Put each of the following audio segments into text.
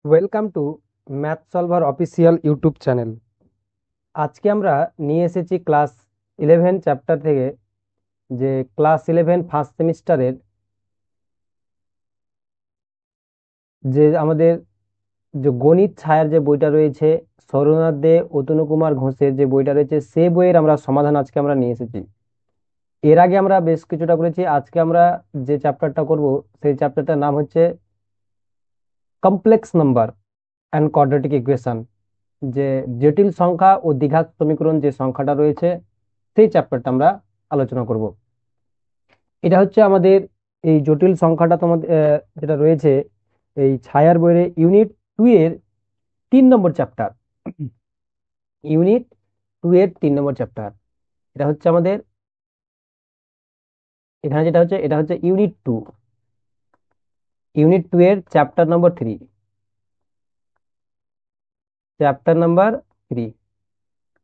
Welcome to math solver official YouTube channel. আজকে আমরা নিয়ে এসেছি ক্লাস 11 চ্যাপ্টার থেকে, যে ক্লাস 11 ফার্স্ট সেমিস্টারের যে আমাদের যে গণিত ছায়ার যে বইটা রয়েছে, সরনাথ দে অতনু কুমার ঘোষের যে বইটা রয়েছে, সে বইয়ের আমরা সমাধান আজকে আমরা নিয়ে এসেছি। এর আগে আমরা বেশ কিছুটা করেছি। আজকে আমরা যে চ্যাপ্টারটা করব সেই চ্যাপ্টারটার নাম হচ্ছে complex number and quadratic equation. যে জটিল সংখ্যা ও দ্বিঘাত সমীকরণ যে সংখ্যাটা রয়েছে, সেই চ্যাপ্টারটা আমরা আলোচনা করব। এটা হচ্ছে আমাদের এই জটিল সংখ্যাটা তোমাদের যেটা রয়েছে এই ছায়ার বইয়ের ইউনিট 2 এর 3 নম্বর চ্যাপ্টার। ইউনিট 2 এর 3 নম্বর চ্যাপ্টার। এটা হচ্ছে আমাদের এখানে যেটা হচ্ছে এটা হচ্ছে ইউনিট 2 এর chapter number 3। Chapter number 3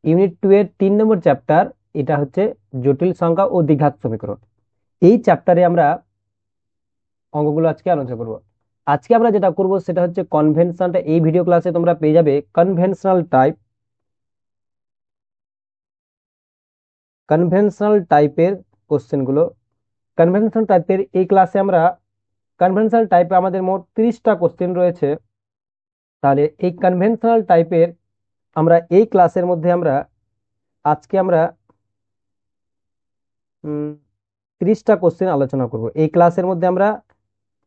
unit 2 এর 3 নম্বর চ্যাপ্টার। এটা হচ্ছে জটিল সংখ্যা ও দ্বিঘাত সমীকরণ। এই চ্যাপ্টারে আমরা অঙ্কগুলো আজকে আলোচনা করব। আজকে আমরা যেটা করব সেটা হচ্ছে কনভেনশনটা। এই ভিডিও ক্লাসে তোমরা পেয়ে যাবে কনভেনশনাল টাইপের কোশ্চেনগুলো। কনভেনশনাল টাইপের এই ক্লাসে আমরা কনভেনশনাল টাইপে আমাদের মোট 30টা কোশ্চেন রয়েছে। তাহলে এই কনভেনশনাল টাইপের আমরা এই ক্লাসের মধ্যে আজকে আমরা 30টা কোশ্চেন আলোচনা করব। এই ক্লাসের মধ্যে আমরা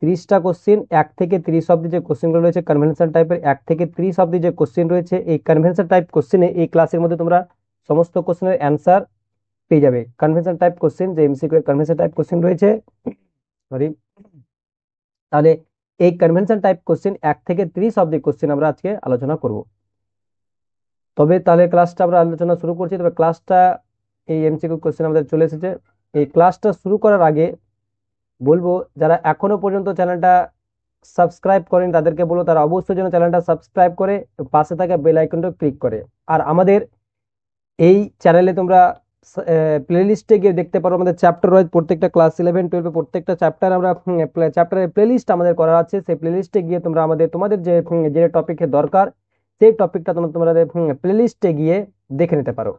30টা কোশ্চেন 1 থেকে 30 অব্দি যে কোশ্চেনগুলো রয়েছে কনভেনশনাল টাইপের, 1 থেকে 30 অব্দি যে কোশ্চেন রয়েছে এই কনভেনশনাল টাইপ কোশ্চেনে এই ক্লাসের মধ্যে তোমরা সমস্ত কোশ্চেনের অ্যান্সার পেয়ে যাবে। কনভেনশনাল টাইপ কোশ্চেন যে এমসিকিউ কনভেনশনাল টাইপ কোশ্চেন রয়েছে, সরি, তাহলে এই কনভেনশনাল টাইপ কোশ্চেন 1 থেকে 30 অব্দি কোশ্চেন আমরা আজকে আলোচনা করব। তবে তাহলে ক্লাসটা আমরা আলোচনা শুরু করছি। তবে ক্লাসটা এই এমসিকিউ কোশ্চেন আমাদের চলে এসেছে। এই ক্লাসটা শুরু করার আগে বলবো, যারা এখনো পর্যন্ত চ্যানেলটা সাবস্ক্রাইব করেন তাদেরকে বলবো তারা অবশ্যই যেন চ্যানেলটা সাবস্ক্রাইব করে পাশে থাকা বেল আইকনটা ক্লিক করে। আর আমাদের এই চ্যানেলে তোমরা প্লেলিস্টে গিয়ে দেখতে পারো আমাদের চ্যাপ্টার ওয়াইজ প্রত্যেকটা ক্লাস 11 12 প্রত্যেকটা চ্যাপ্টার আমরা চ্যাপ্টারের প্লেলিস্ট আমাদের করা আছে। সেই প্লেলিস্টে গিয়ে তোমরা তোমাদের যে টপিকের দরকার সেই টপিকটা তোমাদের প্লেলিস্টে গিয়ে দেখে নিতে পারো।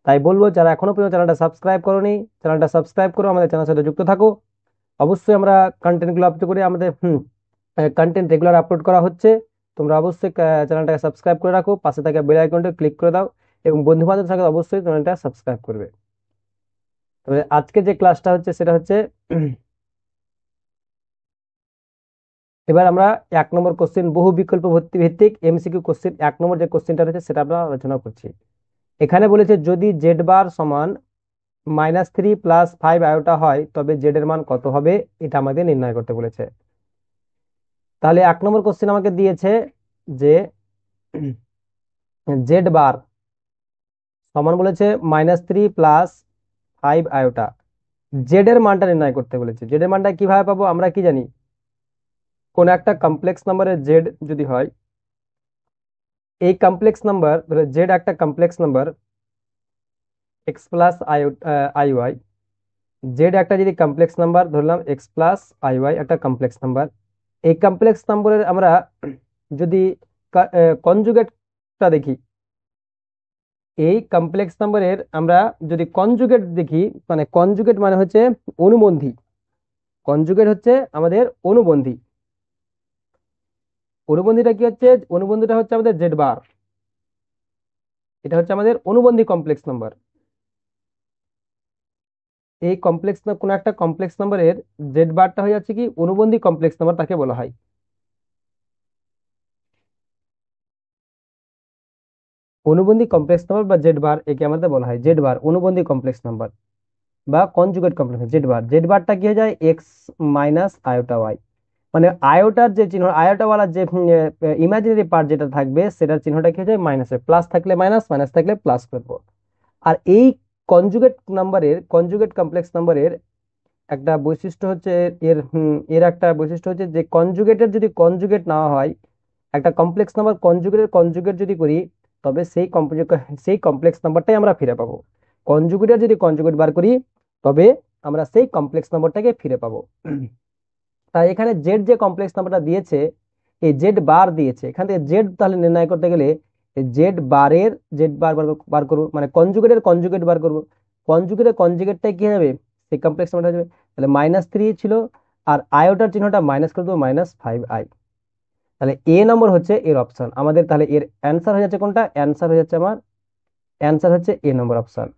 তাই বলবো, যারা এখনো পর্যন্ত চ্যানেলটা সাবস্ক্রাইব করোনি চ্যানেলটা সাবস্ক্রাইব করো, আমাদের চ্যানেলের সাথে যুক্ত থাকো। অবশ্যই আমরা কন্টেন্টগুলো আপলোড করি, আমাদের কন্টেন্ট রেগুলার আপলোড করা হচ্ছে। তোমরা অবশ্যই চ্যানেলটাকে সাবস্ক্রাইব করে রাখো, পাশে থাকা বেল আইকনটা ক্লিক করে দাও এবং বন্ধু বান্ধবের সঙ্গে অবশ্যই চ্যানেলটা সাবস্ক্রাইব করবে। তবে আজকে যে ক্লাসটা হচ্ছে সেটা হচ্ছে এবার আমরা 1 নম্বর কোশ্চেন বহু বিকল্প ভর্তি ভিত্তিক এমসিকিউ কোশ্চেন 1 নম্বর যে কোশ্চেনটা রয়েছে সেটা আমরা আলোচনা করছি। এখানে বলেছে যদি জেড বার সমান -3 + 5 আয়োটা হয় তবে জেড এর মান কত হবে, এটা আমাদের নির্ণয় করতে বলেছে। তাহলে 1 নম্বর কোশ্চেন আমাকে দিয়েছে যে জেড বার সমান বলেছে -3 + 5 আয়োটা। জেড এর মানটা নির্ণয় করতে বলেছে। জেড এর মানটা কিভাবে পাবো? আমরা কি জানি, কোন একটা কমপ্লেক্স নাম্বারের জেড যদি হয়, এই কমপ্লেক্স নাম্বার ধরো জেড একটা complex number x+i y, Z একটা যদি কমপ্লেক্স নাম্বার ধরলাম x+i y একটা কমপ্লেক্স নাম্বার। এই কমপ্লেক্স নাম্বারের আমরা যদি কনজুগেটটা দেখি, এই কমপ্লেক্স নাম্বারের আমরা যদি কনজুগেট দেখি, মানে কনজুগেট মানে হচ্ছে অনুবন্ধী। কনজুগেট হচ্ছে আমাদের অনুবন্ধী। অনুবন্ধীটা কি হচ্ছে? অনুবন্ধীটা হচ্ছে আমাদের জেড বার। এটা হচ্ছে আমাদের অনুবন্ধী কমপ্লেক্স নাম্বার। এই কমপ্লেক্স না কোনো একটা কমপ্লেক্স নাম্বারের জেড বারটা হয়ে যাচ্ছে কি অনুবন্ধী কমপ্লেক্স নাম্বার, তাকে বলা হয় অনুবন্ধী কমপ্লেক্স নাম্বার বা জেড বার। একে আমাদের বলা হয় জেড বার, অনুবন্ধী কমপ্লেক্স নাম্বার বা conjugate complex. Z bar, Z বারটা কি হয়ে যায় x-i-y। মানে আয়োটার যে চিহ্ন, আয়োটাওয়ালা যে ইমাজিনারি পার্ট যেটা থাকবে সেটার চিহ্নটা কি হয়ে যায় মাইনাসে, প্লাস থাকলে মাইনাস, মাইনাস থাকলে প্লাস করবো। আর এই কনজুগেট কমপ্লেক্স নাম্বারের একটা বৈশিষ্ট্য হচ্ছে এর একটা বৈশিষ্ট্য হচ্ছে যে কনজুগেটের যদি কনজুগেট না হয়, একটা কমপ্লেক্স নাম্বার কনজুগেটের কনজুগেট যদি করি তবে সেই কমপ্লেক্স নাম্বারটাই আমরা ফিরে পাবো। কনজুগেটের যদি কনজুগেট বার করি তবে আমরা সেই কমপ্লেক্স নাম্বারটাকে ফিরে পাবো। তাই এখানে জেড যে কমপ্লেক্স নাম্বারটা দিয়েছে এই জেড বার দিয়েছে, এখান থেকে জেড তাহলে নির্ণয় করতে গেলে জেড বারের জেড বার বার বার করবো, মানে কনজুগেটের কনজুগেট বার করবো। কনজুগেটের কনজুগেটটা কি হবে, সেই কমপ্লেক্স নাম্বার হবে। তাহলে -3 ছিল, আর আয়োটার চিহ্নটা মাইনাস করে দেবো, -5i। তাহলে এ নম্বর হচ্ছে এর অপশন আমাদের। তাহলে এর অ্যান্সার হয়ে যাচ্ছে কোনটা, অ্যান্সার হয়ে যাচ্ছে আমার, অ্যান্সার হচ্ছে এ নম্বর অপশন,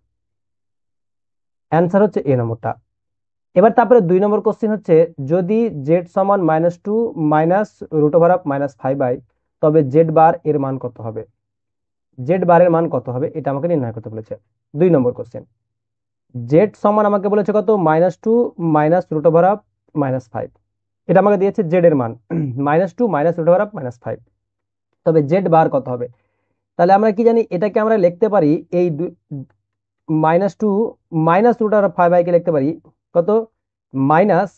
অ্যান্সার হচ্ছে এ নম্বরটা। এবার তারপরে 2 নম্বর কোশ্চেন হচ্ছে, যদি জেড সমান -2 মাইনাস √5i, তবে জেড বার এর মান কত হবে, জেড বারের মান কত হবে, এটা আমাকে নির্ণয় করতে বলেছে। 2 নম্বর কোশ্চেন, জেড সমান আমাকে বলেছে কত, -2 মাইনাস √5, এটা আমাকে দিয়েছে জেড এর মান -2 মাইনাস √5, তবে জেড বার কত হবে। তাহলে আমরা কি জানি, এটাকে আমরা লিখতে পারি এই -2 মাইনাস √5i কে লিখতে পারি কত, মাইনাস,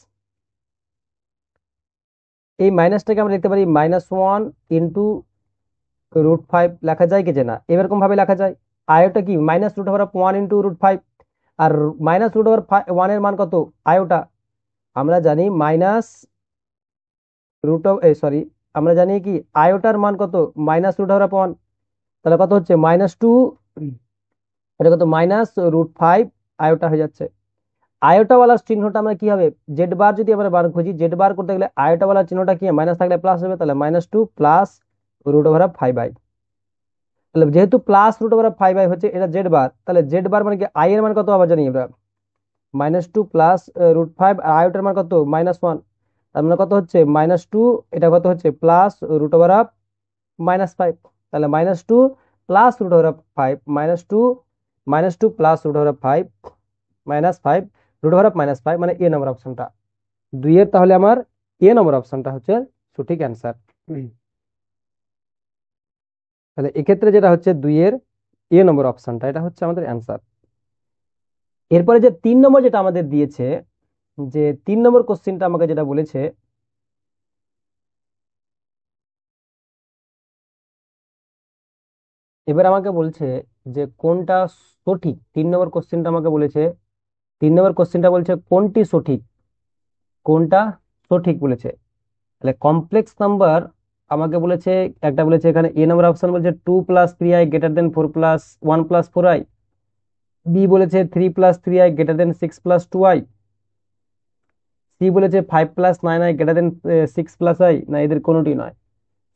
এই মাইনাসটাকে আমরা লিখতে পারি -1 ইন্টু √5 লেখা যায় কি যে না, এরকম ভাবে লেখা যায়। আয়োটা কি -1 ইন্টু √5, আর -√1 এর মান কত, আয়োটা আমরা জানি সরি, আমরা জানি কি আয়োটার মান কত, -√1, তাহলে কত হচ্ছে -2, এটা কত -√5 আয়োটা হয়ে যাচ্ছে। আয়োটাওয়ালার চিহ্নটা আমরা কি হবে, জেড বার যদি আমরা বার খুঁজি, জেড বার করতে গেলে আয়োটাওয়ালার চিহ্নটা কি মাইনাস থাকলে প্লাস হবে, তাহলে -2 প্লাস √5i। তাহলে যেহেতু প্লাস √5i হচ্ছে এটা জেড বার, তাহলে জেড বার মানে কি আই এর মান কত আবার জানি আমরা, -2 প্লাস √5, আর আয়োটার মান কত -1, তার মানে কত হচ্ছে -2, এটা কত হচ্ছে প্লাস √5, তাহলে -2 প্লাস √5, -2 প্লাস √5 -5, √5 মানে এ নম্বর অপশনটা 2 এর, তাহলে আমার এ নম্বর অপশনটা হচ্ছে সঠিক অ্যান্সার। তাহলে এক্ষেত্রে যেটা হচ্ছে 2 এর এ নম্বর অপশনটা, এটা হচ্ছে আমাদের অ্যান্সার। এরপরে যে 3 নম্বর যেটা আমাদের দিয়েছে, যে 3 নম্বর কোশ্চিনটা আমাকে যেটা বলেছে, এবার আমাকে বলছে যে কোনটা সঠিক। 3 নম্বর কোশ্চিনটা আমাকে বলেছে, 3 নম্বর কোশ্চিনটা বলছে কোনটি সঠিক, কোনটা সঠিক বলেছে। তাহলে কমপ্লেক্স নাম্বার আমাকে বলেছে, একটা বলেছে এখানে এ নম্বর অপশন বলছে 2 + 3i > 4 + 1 + 4i, বি বলেছে 3 + 3i > 6 + 2i, সি বলেছে 5 + 9i > 6 + i, না এদের কোনোটি নয়।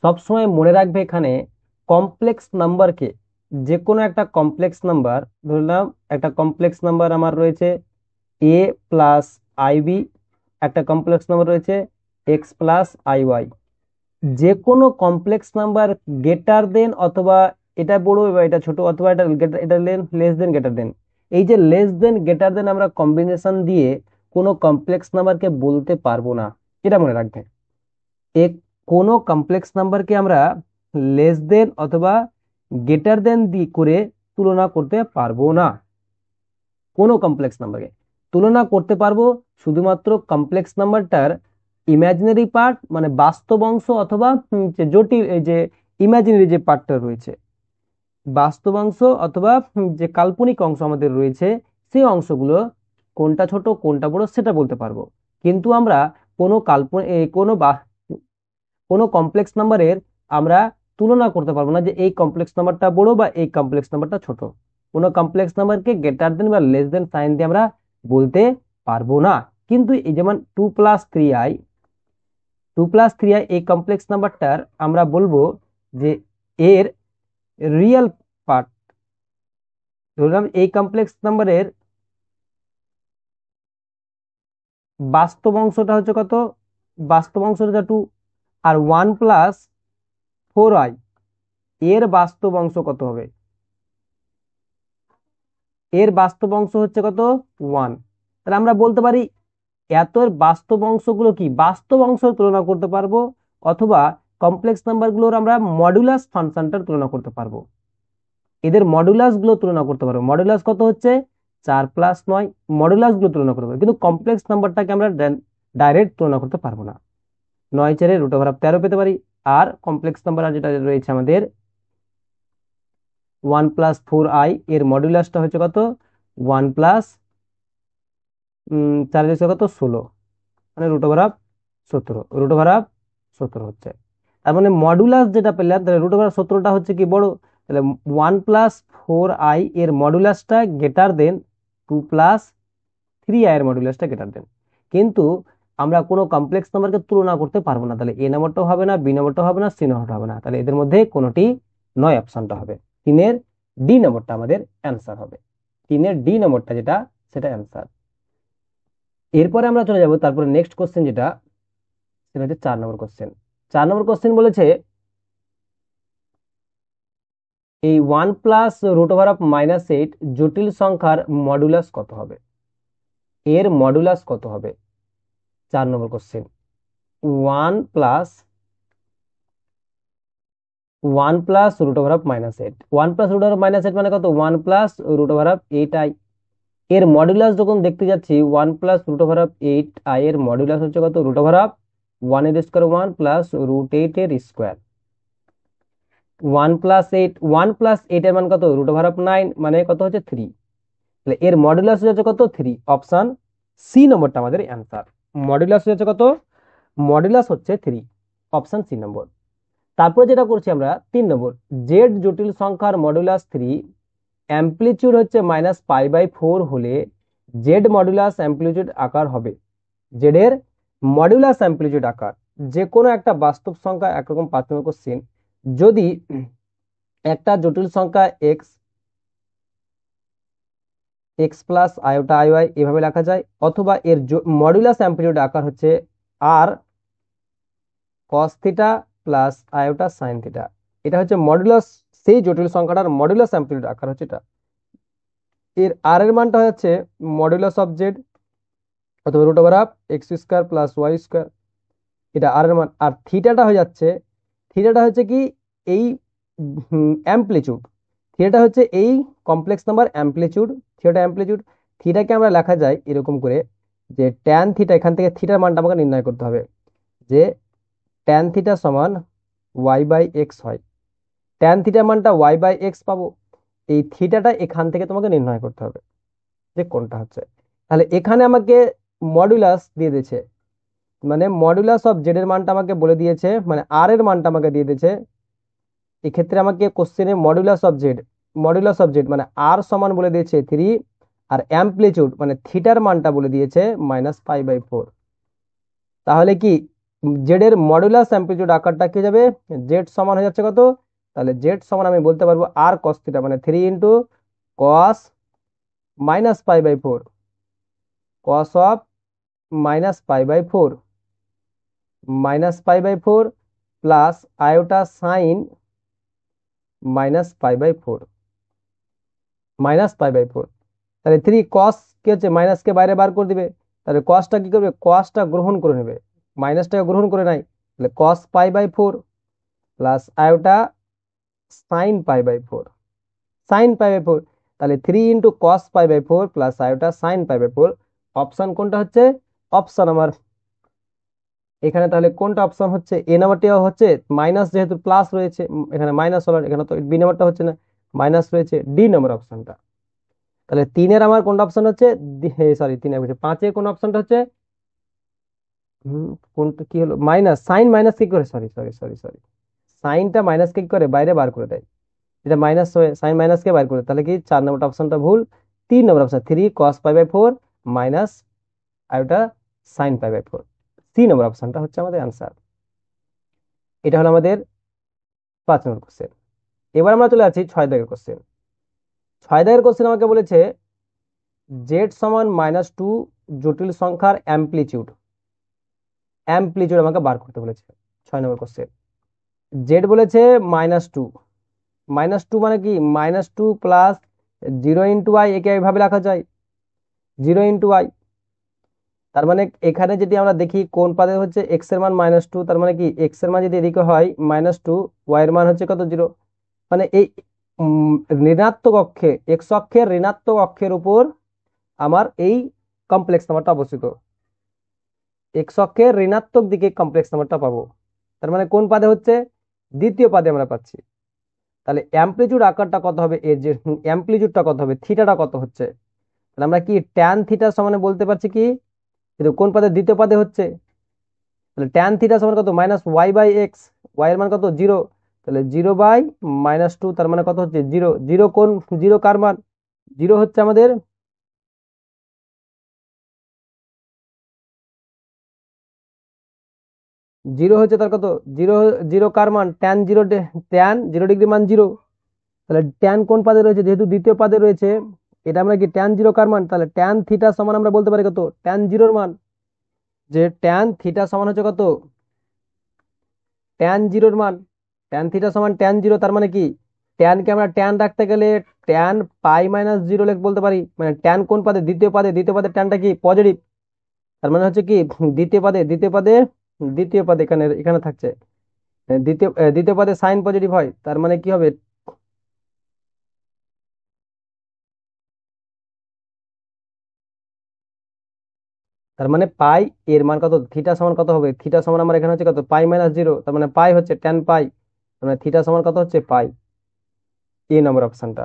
সবসময় মনে রাখবে এখানে কমপ্লেক্স নাম্বারকে, যে কোনো একটা কমপ্লেক্স নাম্বার, ধরলাম একটা কমপ্লেক্স নাম্বার আমার রয়েছে এ প্লাস আইবি, একটা কমপ্লেক্স নাম্বার রয়েছে এক্স প্লাস আইওয়াই। যে কোনো কমপ্লেক্স নাম্বার গ্রেটার দেন, অথবা এটা বড় বা এটা ছোট, অথবা এটা এটা লেস দেন গ্রেটার দেন, এই যে লেস দেন গ্রেটার দেন আমরা কম্বিনেশন দিয়ে কোনো কমপ্লেক্স নাম্বারকে বলতে পারবো না, এটা মনে রাখবে। এক কোনো কমপ্লেক্স নাম্বারকে আমরা লেস দেন অথবা গ্রেটার দেন দিয়ে করে তুলনা করতে পারবো না। কোনো কমপ্লেক্স নাম্বারকে তুলনা করতে পারবো শুধুমাত্র কমপ্লেক্স নাম্বারটার ইমাজিনারি পার্ট, মানে বাস্তব অংশ, অথবা যে জটিল এই যে ইমাজিনারি যে পার্টটা রয়েছে, বাস্তব অংশ অথবা যে কাল্পনিক অংশ আমাদের রয়েছে, সেই অংশগুলো কোনটা ছোট কোনটা বড় সেটা বলতে পারবো। কিন্তু আমরা কোনো কোনো কমপ্লেক্স নাম্বারের আমরা তুলনা করতে পারবো না যে এই কমপ্লেক্স নাম্বারটা বড় বা এই কমপ্লেক্স নাম্বারটা ছোট। কোনো কমপ্লেক্স নাম্বারকে গ্রেটার দেন বা লেস দেন সাইন দিয়ে আমরা বলতে পারবো না। কিন্তু এই যেমন 2 + 3i এই কমপ্লেক্স নাম্বারটার আমরা বলবো যে এর রিয়েল পার্ট, ধরলাম এই কমপ্লেক্স নাম্বারের বাস্তব অংশটা হচ্ছে কত, বাস্তব অংশটা 2, আর 1 + 4i এর বাস্তব অংশ কত হবে, এর বাস্তব অংশ হচ্ছে কত 1। তাহলে আমরা বলতে পারি এত বাস্তব অংশগুলো কি বাস্তব অংশ তুলনা করতে পারবো, অথবা কমপ্লেক্স নাম্বারগুলোর আমরা মডুলাস ফাংশনটার তুলনা করতে পারবো, এদের মডুলাস গুলো তুলনা করতে পারবো। মডুলাস কত হচ্ছে 4 + 9, মডুলাস গুলো তুলনা করতে পারবো, কিন্তু কমপ্লেক্স নাম্বারটাকে আমরা ডাইরেক্ট তুলনা করতে পারবো না। 9 4 √13 পেতে পারি। আর কমপ্লেক্স নাম্বার যেটা রয়েছে আমাদের 1 + 4i এর মডুলাসটা হচ্ছে কত 1 + 4 হচ্ছে কত 16, মানে √17 হচ্ছে। তার মানে মডুলাস যেটা পেলাম, তাহলে রুট ওভার 17টা হচ্ছে কি বড়, তাহলে 1+4i এর মডুলাসটা গ্রেটার দেন 2+3i এর মডুলাসটা গ্রেটার দেন। কিন্তু আমরা কোনো কমপ্লেক্স নাম্বারকে তুলনা করতে পারবো না, তাহলে এ নাম্বারটাও হবে না, বি নাম্বারটাও হবে না, সি নাম্বারটা হবে না, তাহলে এদের মধ্যে কোনোটি নয়, অপশনটা হবে তিনের ডি নম্বরটা আমাদের অ্যান্সার হবে। তিনের ডি নম্বরটা যেটা, সেটা অ্যান্সার। এরপরে আমরা চলে যাব তারপরে নেক্সট কোশ্চেন যেটা, সেটা হচ্ছে 4 নম্বর কোশ্চেন। 4 নম্বর কোশ্চেন বলেছে এই 1+√8 জটিল সংখ্যার মডুলাস কত হবে, এর মডুলাস কত হবে। 4 নম্বর কোশ্চেন, 1+1+√8, 1+√8 মানে কত, 1+√8i। এর মডুলাস যখন দেখতে যাচ্ছি 1+√8i এর মডুলাস হচ্ছে কত, √1 এর স্কোয়ার 1+√8 এর স্কোয়ার। 1+8 এর মান কত, √9 মানে কত হচ্ছে 3, তাহলে এর মডুলাস হচ্ছে কত, 3। অপশন সি নম্বরটা আমাদের অ্যান্সার। মডুলাস হচ্ছে কত, মডুলাস হচ্ছে 3, অপশন সি নম্বর। তারপরে যেটা করছি আমরা 3 নম্বর, জেড জটিল সংখ্যার মডুলাস 3, অ্যাম্প্লিটিউড হচ্ছে -π/4 হলে জেড মডুলাস অ্যাম্প্লিটিউড আকার হবে। জেড এর মডুলাস অ্যাম্প্লিটিউড আকার, যে কোনো একটা বাস্তব সংখ্যা একরকম 5 নম্বর কোশ্চেন, যদি একটা জটিল সংখ্যা এক্স x+i এভাবে লেখা যায়, অথবা এর মডুলাস অ্যাম্প্লিটিউড আকার হচ্ছে আর cos theta plus iota sine theta. এটা হচ্ছে মডুলাস, সেই জটিল সংখ্যাটার মডুলাস অ্যাম্প্লিটিউড আকার হচ্ছে এটা। এর আর এর মানটা হচ্ছে মডুলাস অফ জেড অথবা √x² প্লাস y², এটা আর এর মান। আর থিটাটা হয়ে যাচ্ছে, থিটাটা হচ্ছে কি এই অ্যাম্প্লিটিউড, থিটাটা হচ্ছে এই কমপ্লেক্স নাম্বার অ্যাম্প্লিটিউড, থিটাটা অ্যাম্প্লিটিউড। থিটাকে আমরা লেখা যায় এরকম করে যে ট্যান থিটা, এখান থেকে থিটার মানটা আমাকে নির্ণয় করতে হবে, যে ট্যান থিটা সমান y/x হয়। ট্যান থিটার মানটা y/x পাবো, এই থিটাটা এখান থেকে তোমাকে নির্ণয় করতে হবে যে কোনটা হচ্ছে। তাহলে এখানে আমাকে মডুলাস দিয়ে দিয়েছে, মানে মডুলাস অফ জেড এর মানটা আমাকে বলে দিয়েছে, মানে আর এর মানটা আমাকে দিয়ে দিয়েছে। এক্ষেত্রে আমাকে কোশ্চেনে মডুলাস অফ জেড মানে আর সমান বলে দিয়েছে 3, আর অ্যাম্প্লিটিউড মানে থিটার মানটা বলে দিয়েছে -π/4। তাহলে কি জেড এর মডুলাস অ্যাম্প্লিটিউড আকারটা কি যাবে, জেড সমান হয়ে যাচ্ছে কত, তাহলে জেড সমান আমি বলতে পারবো আর কস থিটা, মানে 3 into cos -π/4, cos of -π/4 -π/4 plus iota sine -π/4 -π/4। তাহলে 3 কস কি হচ্ছে, মাইনাসকে বাইরে বার করে দিবে, তাহলে কসটা কি করবে, কসটা গ্রহণ করে নেবে, মাইনাসটাকে গ্রহণ করে নাই, তাহলে cos π/4 plus iota sine π/4, sine π/4। তাহলে 3 into cos π/4 plus iota sine π/4। Option কোনটা হচ্ছে, অপশন আমার এখানে তাহলে কোনটা অপশন হচ্ছে, এ নাম্বারটি হচ্ছে মাইনাস, যেহেতু প্লাস রয়েছে এখানে মাইনাস হলো, এখানে তো বি নাম্বারটা হচ্ছে না, মাইনাস রয়েছে, ডি নাম্বার অপশনটা। তাহলে তিনের আমার কোনটা অপশন হচ্ছে, সরি তিনের বলছে, 5-এর কোন অপশনটা হচ্ছে, কোনটা কি হলো, মাইনাস, সাইন মাইনাস কি করে, সরি সরি সরি সরি, সাইনটা মাইনাসকে কি করে বাইরে বার করে দেয়, এটা মাইনাস হয়ে সাইন মাইনাসকে বার করে, তাহলে কি 4 নম্বর অপশনটা ভুল। 3 নম্বর অপশন 3 cos π/4 মাইনাস আর ওটা সাইন π/4, 3 নম্বর অপশনটা হচ্ছে আমাদের অ্যান্সার। এটা হলো আমাদের 5 নম্বর কোশ্চেন। এবার আমরা চলে আছি 6 দাগের কোশ্চেন। 6 দাগের কোশ্চেন আমাকে বলেছে জেড সমান -2 জটিল সংখ্যার অ্যাম্প্লিটিউড, অ্যাম্প্লিটিউড আমাকে বার করতে বলেছে। 6 নম্বর কোশ্চেন, জেড বলেছে -2, -2 মানে কি, -2 প্লাস 0 × i, একে এইভাবে লেখা যায় 0 × i। তার মানে এখানে যদি আমরা দেখি কোন পাদে হচ্ছে এক্স এর মান -2, তার মানে কি এক্স এর মান যদি এদিকে হয় -2, ওয়াই এর মান হচ্ছে কত 0, মানে এই ঋণাত্মক অক্ষে, এক্স অক্ষের ঋণাত্মক অক্ষের উপর আমার এই কমপ্লেক্স নাম্বারটা অবস্থিত, এক্স অক্ষের ঋণাত্মক দিকে কমপ্লেক্স নাম্বারটা পাবো। তার মানে কোন পাদে হচ্ছে, দ্বিতীয় পাদে আমরা পাচ্ছি। তাহলে অ্যাম্প্লিটিউড আকারটা কত হবে, এর যে অ্যাম্প্লিটিউডটা কত হবে, থিটাটা কত হচ্ছে, তাহলে আমরা কি ট্যান থিটা সমানে বলতে পারছি কি, কিন্তু কোন পাদে, দ্বিতীয় পাদে হচ্ছে, তাহলে ট্যান থিটা সমান কত, -y/x, ওয়াই এর মান কত 0, তাহলে 0/-2 তার মানে কত হচ্ছে 0। 0 কোন 0 কার মান? 0 হচ্ছে আমাদের 0 হচ্ছে তার কত 0। 0 কার মান tan 0, tan 0 ডিগ্রি মান 0। তাহলে ট্যান কোন পাদে রয়েছে? যেহেতু দ্বিতীয় পাদে রয়েছে, এটা আমরা কি tan 0 কার মান? তাহলে ট্যান থিটা সমান আমরা বলতে পারি কত tan 0 মান, যে ট্যান থিটা সমান হচ্ছে কত tan 0 মান। ট্যান থিটা সমান tan 0, তার মানে কি ট্যানকে আমরা ট্যান রাখতে গেলে tan π-0 বলতে পারি। মানে ট্যান কোন পাদে? দ্বিতীয় পাদে। দ্বিতীয় পাদে ট্যানটা কি পজিটিভ, তার মানে হচ্ছে কি দ্বিতীয় পাদে এখানে এখানে থাকছে। দ্বিতীয় পদে সাইন পজিটিভ হয়, তার মানে কি হবে তার মানে পাই এর মান কত? থিটা সমান কত হবে? থিটা সমান আমার এখানে হচ্ছে কত π-0, তার মানে পাই হচ্ছে tan π, তার মানে থিটা সমান কত হচ্ছে পাই। এই নম্বর অপশনটা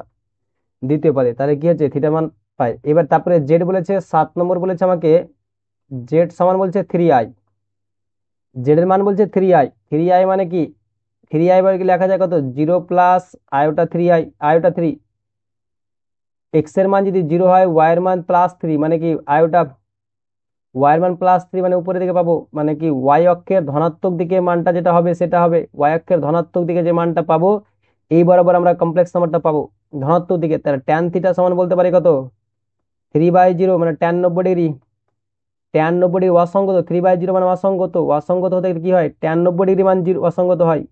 দ্বিতীয় পদে, তাহলে কি হচ্ছে থিটা মান পাই। এবার তারপরে জেড বলেছে 7 নম্বর, বলেছে আমাকে জেড সমান বলছে 3i। জেড এর মান বলছে 3i। 3i মানে কি 3i বলে কি লেখা যায় কত 0 + i/3 এক্স এর মান যদি 0 হয়, ওয়াই এর মান +3 মানে কি ওয়াই এর মান +3 মানে উপরের দিকে পাবো, মানে কি ওয়াই অক্ষের ধনাত্মক দিকে মানটা যেটা হবে সেটা হবে। ওয়াই অক্ষের ধনাত্মক দিকে যে মানটা পাবো, এই বরাবর আমরা কমপ্লেক্স নাম্বারটা পাবো ধনাত্মক দিকে। তাহলে ট্যান থিটা সমান বলতে পারি কত 3/0, মানে tan 90 ডিগ্রি। tan 90 ডিগ্রি অসঙ্গত, 3/0 মানে অসঙ্গত। অসঙ্গত হতে গেলে কি হয় tan 90 ডিগ্রি মান অসঙ্গত হয়।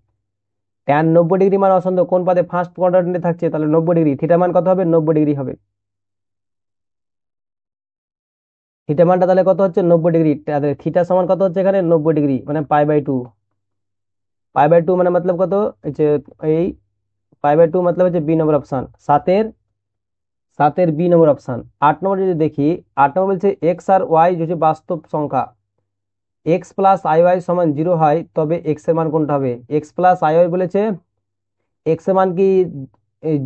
tan 90 ডিগ্রি মান অসঙ্গত কোন পাদে? ফার্স্ট কোয়াড্রেন্টে থাকছে, তাহলে 90 ডিগ্রি। থিটা মান কত হবে 90 ডিগ্রি হবে। থিটা মানটা তাহলে কত হচ্ছে 90 ডিগ্রি। তাহলে থিটা সমান কত হচ্ছে এখানে 90 ডিগ্রি, মানে π/2। π/2 মানে মতলব কত? এই যে এই π/2 মতলব হচ্ছে বি নম্বর অপশন, সাতের বি নম্বর অপশন। 8 নম্বর যদি দেখি, 8 নম্বর বলছে এক্স আর ওয়াই যদি বাস্তব সংখ্যা, x+iy সমান 0 হয়, তবে এক্স এর মান কোনটা হবে? x+iy বলেছে, এক্স এর মান কি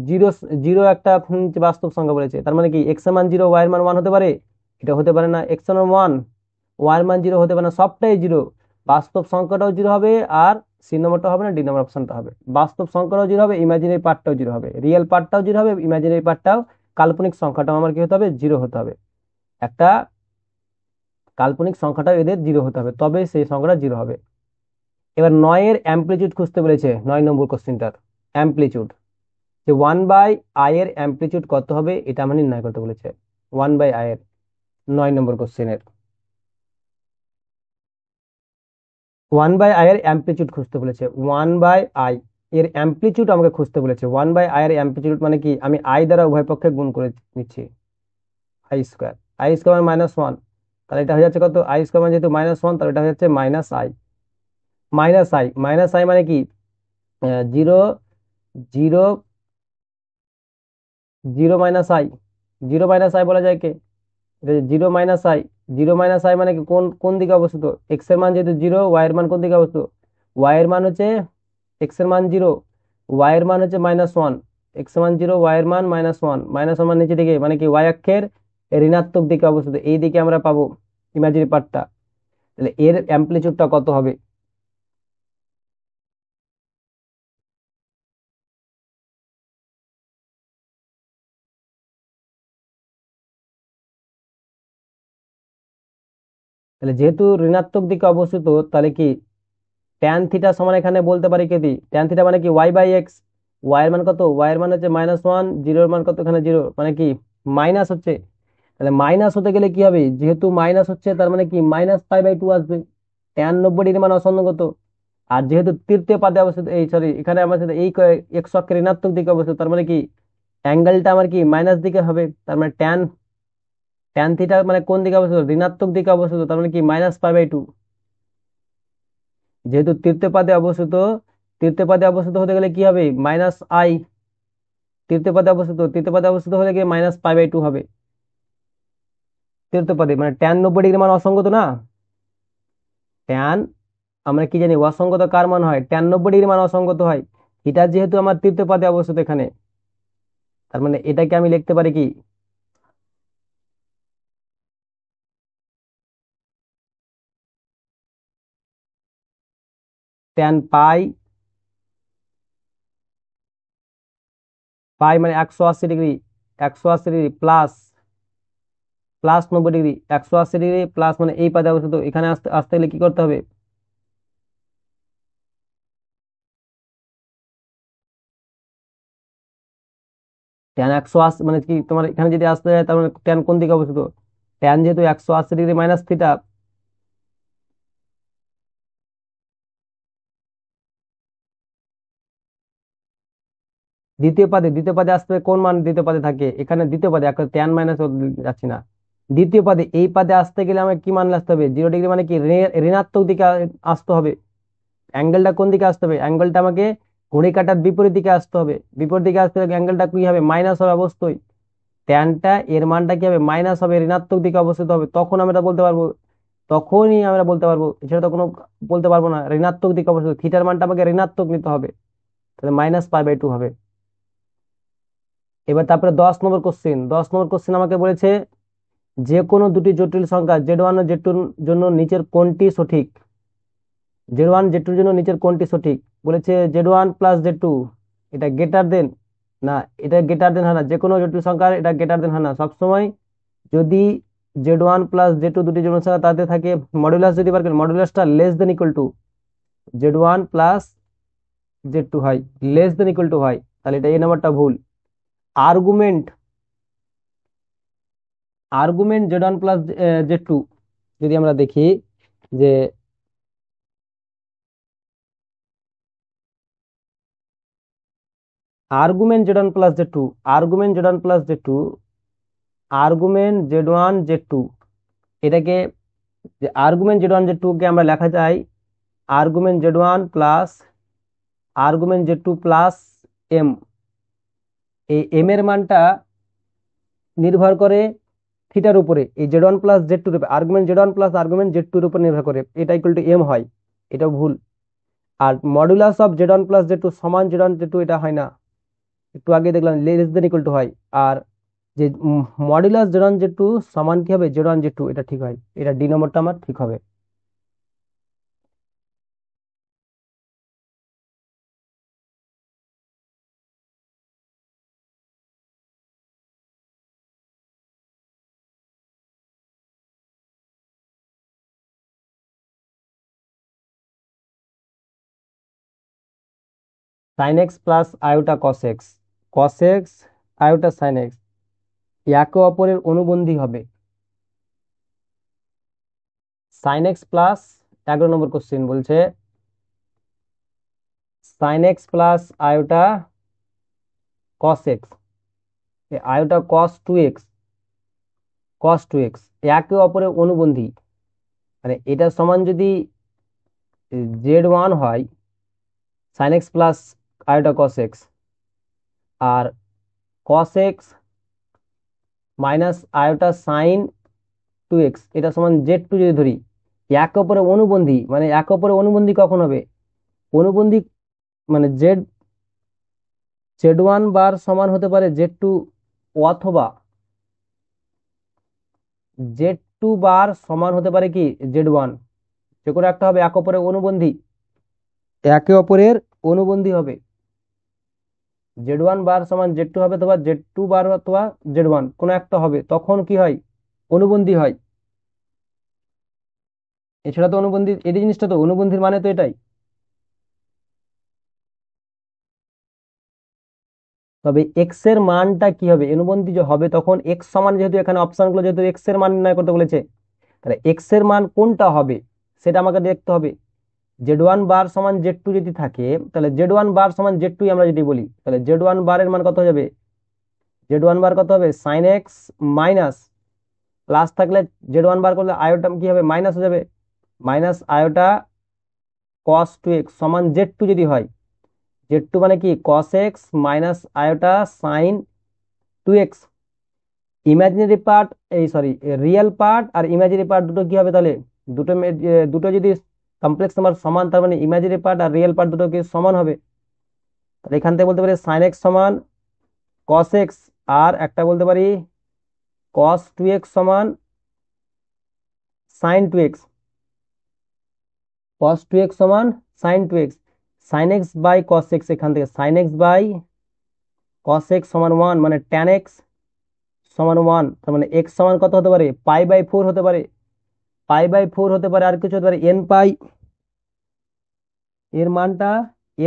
0? 0 একটা বাস্তব সংখ্যা বলেছে, তার মানে কি এক্স এর মান 0, ওয়াই এর মান 1 হতে পারে? এটা হতে পারে না। এক্স এর মান 1, ওয়াই এর মান 0 হতে পারে না, সবটাই 0। বাস্তব সংখ্যাটাও 0 হবে, আর সি নম্বরটা হবে না, ডি নম্বর অপশনটা হবে। বাস্তব সংখ্যাটাও 0 হবে, ইমাজিনারি পার্টটাও 0 হবে। রিয়েল পার্টটাও 0 হবে, ইমাজিনারি পার্টটাও, কাল্পনিক সংখ্যাটাও আমার কি হতে হবে 0 হতে হবে। একটা কাল্পনিক সংখ্যাটাও এদের 0 হতে হবে, তবে সেই সংখ্যাটা 0 হবে। এবার 9-এর অ্যামপ্লিটিউড খুঁজতে বলেছে, 9 নম্বর কোশ্চেনটার অ্যামপ্লিটিউড, যে 1/i এর অ্যামপ্লিটিউড কত হবে এটা আমার নির্ণয় করতে বলেছে। 1/i এর 9 নম্বর কোশ্চেনের 1/i এর অ্যামপ্লিটিউড খুঁজতে বলেছে। 1/i এর অ্যামপ্লিটিউড আমাকে খুঁজতে বলেছে। 1/i এর অ্যামপ্লিটিউড মানে কি আমি আই দ্বারা উভয় পক্ষে গুণ করে নিচ্ছি, আই স্কোয়ার -1, তাহলে এটা হয়ে যাচ্ছে কত আই স্কোয়ার মানে যেহেতু -1, তাহলে এটা হয়ে যাচ্ছে মাইনাস আই মানে কি 0, 0, 0 - i, 0 - i বলা যায় কে? 0 - i, 0 - i মানে কি কোন কোন দিকে অবস্থিত? এক্স এর মান যেহেতু 0, ওয়াই এর মান কোন দিকে অবস্থিত? ওয়াই এর মান হচ্ছে এক্স এর মান 0, ওয়াই এর মান হচ্ছে -1। এক্স এর মান 0, ওয়াই এর মান -1। -1 মান নিচে দিকে, মানে কি ওয়াই অক্ষের ঋণাত্মক দিকে অবস্থিত, এই দিকে আমরা পাবো ইমাজিনারি পার্টটা। তাহলে এর অ্যামপ্লিটিউডটা কত হবে? তাহলে যেহেতু ঋণাত্মক দিকে অবস্থিত, তাহলে কি ট্যান থিটা সমান এখানে বলতে পারি কি ট্যান থিটা মানে কি y/x। ওয়াই এর মান কত? ওয়াই এর মান হচ্ছে -1, জিরোর মান কত এখানে 0, মানে কি মাইনাস হচ্ছে। তাহলে মাইনাস হতে গেলে কি হবে? যেহেতু মাইনাস হচ্ছে, তার মানে কি -π/2 আসবে। tan 90 ডিগ্রি মান অসঙ্গত। আর যেহেতু তৃতীয় পাদে অবস্থিত, এই সরি এখানে আমার সাথে এই এক্স অক্ষের ঋণাত্মক দিকে অবস্থিত, তার মানে কি অ্যাঙ্গেলটা আমার কি মাইনাস দিকে হবে। তার মানে ট্যান ট্যান থিটা মানে কোন দিকে অবস্থিত? ঋণাত্মক দিকে অবস্থিত, তার মানে কি -π/2। যেহেতু তৃতীয় পদে অবস্থিত হতে গেলে কি হবে -i। তৃতীয় পদে অবস্থিত হলে গিয়ে -π/2 হবে। তৃতীয় পদে মানে tan 90 ডিগ্রি মান অসঙ্গত না। ট্যান আমরা কি জানি অসঙ্গত কার মান হয়? tan 90 ডিগ্রি মান অসঙ্গত হয়। এটা যেহেতু আমার তৃতীয় পদে অবস্থিত এখানে, তার মানে এটাকে আমি লিখতে পারি কি tan পাই মানে 180 degree, 180 degree plus plus 90 degree, 180 degree plus মানে এই পাদে অবস্থিত। এখানে আসতে আসতে গেলে কি করতে হবে? ট্যান 180 মানে কি তোমার এখানে যদি আসতে হয় তার মানে ট্যান কোন দিকে অবস্থিত? ট্যান যেহেতু 180 ডিগ্রি মাইনাস থিটা, দ্বিতীয় পাদে আসতে হবে কোন মান দ্বিতীয় পাদে থাকে? এখানে দ্বিতীয় পাদে একটা ট্যান মাইনাস যাচ্ছি না। দ্বিতীয় পাদে এই পাদে আসতে গেলে আমাকে কি মান আসতে হবে? 0 ডিগ্রি মানে কি ঋণাত্মক দিকে আসতে হবে। অ্যাঙ্গেলটা কোন দিকে আসতে হবে? অ্যাঙ্গেলটা আমাকে ঘড়ি কাঁটার বিপরীত দিকে আসতে হবে। বিপরীত দিকে আসতে হবে অ্যাঙ্গেলটা কি হবে? মাইনাস হবে অবশ্যই। ট্যানটা এর মানটা কি হবে? মাইনাস হবে, ঋণাত্মক দিকে অবস্থিত হবে। তখন আমরা বলতে পারবো, তখনই আমরা বলতে পারবো, এছাড়া তো কোনো বলতে পারবো না। ঋণাত্মক দিকে অবস্থিত, থিটার মানটা আমাকে ঋণাত্মক নিতে হবে, তাহলে -π/2 হবে। এবার তারপরে 10 নম্বর কোশ্চেন। 10 নম্বর কোশ্চেন আমাকে বলেছে যে কোনো দুটি জটিল সংখ্যা Z1 ও Z2 জন্য নিচের কোনটি সঠিক? Z1 Z2 জন্য নিচের কোনটি সঠিক বলেছে? Z1 + Z2 এটা গ্রেটার দেন না, এটা গ্রেটার দেন হয় না। যে কোনো জটিল সংখ্যার এটা গ্রেটার দেন হয় না সবসময়। যদি Z1 + Z2 দুটি জটিল সংখ্যা তাদের থাকে মডুলাস, যদি বার করেন মডুলাসটা less than equal to Z1 + Z2 হয়, লেস দেন ইকুয়াল টু হয়, তাহলে এটা এই নাম্বারটা ভুল। আর্গুমেন্ট আর্গুমেন্ট Z1 + Z2 যদি আমরা দেখি যে argument Z1 + Z2, argument Z1 + Z2, argument Z1 Z2 এটাকে, যে আর্গুমেন্ট Z1 Z2 কে আমরা লেখা যায় argument Z1 + argument Z2 + M। এই এম এর মানটা নির্ভর করে থিটার উপরে, এই Z1 + Z2 উপরে, আর্গুমেন্ট Z1 + আর্গুমেন্ট Z2 উপর নির্ভর করে, এটা ইকুয়াল টু এম হয়। এটা ভুল। আর মডুলাস অফ Z1 + Z2 সমান Z1 Z2 এটা হয় না, একটু আগে দেখলাম লেস দেন ইকুয়াল টু হয়। আর যে মডুলাস Z1 Z2 সমান কি হবে? Z1 Z2 এটা ঠিক হয়, এটা ডি নম্বরটা আমার ঠিক হবে। sin x + i/cos x, cos x i/sin x একে অপরের অনুবন্ধী হবে। sin x+ 11 নম্বর কোশ্চেন বলছে sin x + i/cos x, i/cos 2x একে অপরের অনুবন্ধী, মানে এটা সমান যদি Z1 হয় sin x + i/cos x, আর cos x - i/sin 2x এটা সমান Z2 যদি ধরি, একে অপরের অনুবন্ধী মানে একে অপরের অনুবন্ধী কখন হবে? অনুবন্ধী মানে Z1 বার সমান হতে পারে Z2, অথবা Z2 বার সমান হতে পারে কি Z1, যে কোনো একটা হবে। একে অপরের অনুবন্ধী হবে। Z1 বার সমান Z2 হবে, অথবা Z2 বার অথবা Z1 কোনো একটা হবে, তখন কি হয়? অনুবন্ধী হয়। এছাড়া তো অনুবন্ধী, এই জিনিসটা তো অনুবন্ধীর মানে তো এটাই। তবে এক্স এর মানটা কি হবে? অনুবন্ধী যে হবে তখন এক্স সমান, যেহেতু এখানে অপশনগুলো যেহেতু এক্স এর মান নির্ণয় করতে বলেছে, তাহলে এক্স এর মান কোনটা হবে সেটা আমাকে দেখতে হবে। Z1 বার সমান Z2 যদি থাকে, তাহলে Z1 বার সমান Z2 আমরা যদি বলি, তাহলে Z1 বারের মান কত হয়ে যাবে? Z1 বার কত হবে? সাইন এক্স মাইনাস, প্লাস থাকলে Z1 বার করলে আয়োটা কি হবে? মাইনাস হয়ে যাবে, -i/cos 2x সমান Z2 যদি হয়, Z2 মানে কি cos x -i/sin 2x। Imaginary part, এই সরি, রিয়েল পার্ট আর ইমাজিনারি পার্ট দুটো কি হবে তাহলে? দুটো যদি কমপ্লেক্স নাম্বার সমান, তার মানে ইমাজিনারি পার্ট আর রিয়েল পার্ট দুটো কি সমান হবে। তাহলে এখান থেকে বলতে পারি sin x সমান cos x, আর একটা বলতে পারি cos 2x সমান sin 2x, cos 2x সমান sin 2x। sin x/cos x, এখান থেকে sin x/cos কস এক্স সমান 1 মানে ট্যান এক্স সমান 1, তার মানে এক্স সমান কত হতে পারে, পাই/4 হতে পারে, পাই/4 হতে পারে, আর কিছু হতে পারে এন পাই, এর মানটা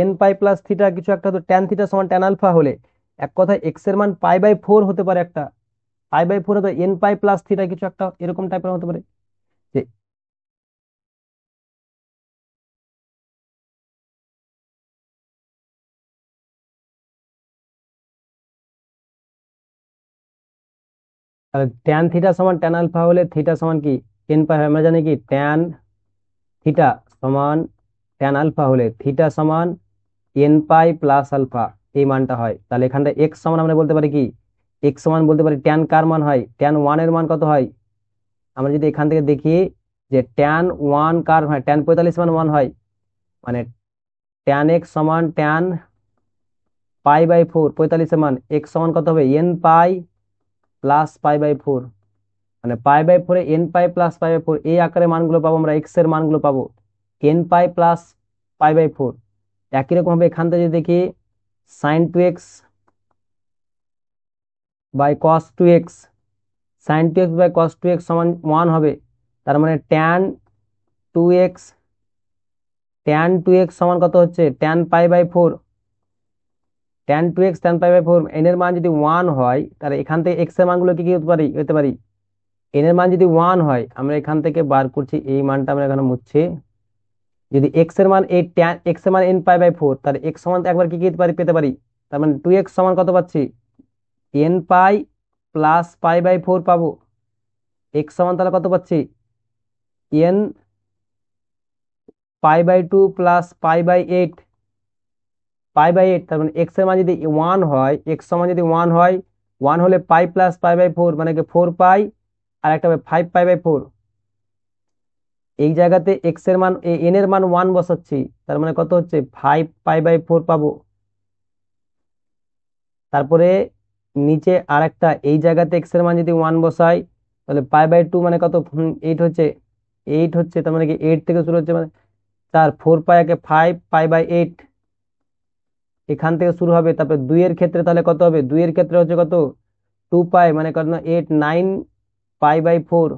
এন পাই প্লাস থিটা কিছু একটা, তো ট্যান থিটা সমান ট্যান আলফা হলে এক কথায় এক্স এর মান পাই/4 হতে পারে, একটা পাই/4 হতে এন পাই প্লাস থিটা কিছু একটা এরকম টাইপের হতে পারে। যে ট্যান থিটা সমান ট্যান আলফা হলে থিটা সমান কি এন পাই হয়, আমরা জানি কি ট্যান থিটা সমান ট্যান আলফা হলে থিটা সমান এন পাই প্লাস আলফা, এই মানটা হয়। তাহলে এখানটা এক্স সমান আমরা বলতে পারি কি, এক্স সমান বলতে পারি ট্যান কার মান হয়, ট্যান ওয়ান এর মান কত হয়, আমরা যদি এখান থেকে দেখি যে ট্যান ওয়ান কার হয়, ট্যান 45 মান 1 হয়, মানে ট্যান এক্স সমান ট্যান পাই/4, 45 এর মান এক্স সমান কত হবে এন পাই প্লাস পাই/4, মানে পাই/4 এ এন পাই প্লাস পাই/4, এই আকারে মানগুলো পাবো আমরা, এক্স এর মানগুলো পাবো এন পাই প্লাস পাই/4। একই রকম ভাবে এখান থেকে যদি দেখি sin 2x by cos 2x, sin 2x/cos 2x সমান 1 হবে, তার মানে ট্যান 2x, ট্যান 2x সমান কত হচ্ছে ট্যান পাই/4, ট্যান 2x এন এর মান যদি 1 হয়, তাহলে এখান থেকে এক্স এর মানগুলো কি কি হতে পারি, এন এর মান যদি 1 হয় আমরা এখান থেকে বার করছি, এই মানটা আমরা এখানে মুছছি, যদি এক্স এর মান এই ট্যান এক্স এর মান n পাই/4, তাহলে এক্স সমান তো একবার কি কি পেতে পারি, তার মানে 2x সমান কত পাচ্ছি এন পাই প্লাস পাই/4 পাবো, এক্স সমান তাহলে কত পাচ্ছি এন পাই/2 প্লাস পাই/8, পাই/8, তার মানে এক্স এর মান যদি 1 হয়, এক্স সমান যদি 1 হয়, 1 হলে পাই প্লাস পাই/4 মানে কি 4 পাই, আর একটা হবে 5 পাই/4, এই জায়গাতে এক্স এর মান এন এর মান 1 বসাচ্ছি, তার মানে কত হচ্ছে 5 পাই/4 পাবো। তারপরে নিচে আরেকটা, এই জায়গাতে এক্স এর মান যদি 1 বসাই, তাহলে পাই/2 মানে কত 8 হচ্ছে, 8 হচ্ছে, তার মানে কি 8 থেকে শুরু হচ্ছে, মানে 4, 4 পাই একে 5 পাই/8 এখান থেকে শুরু হবে। তারপরে 2 এর ক্ষেত্রে তাহলে কত হবে, 2 এর ক্ষেত্রে হচ্ছে কত 2 পাই, মানে কত না 8, 9 পাই/4,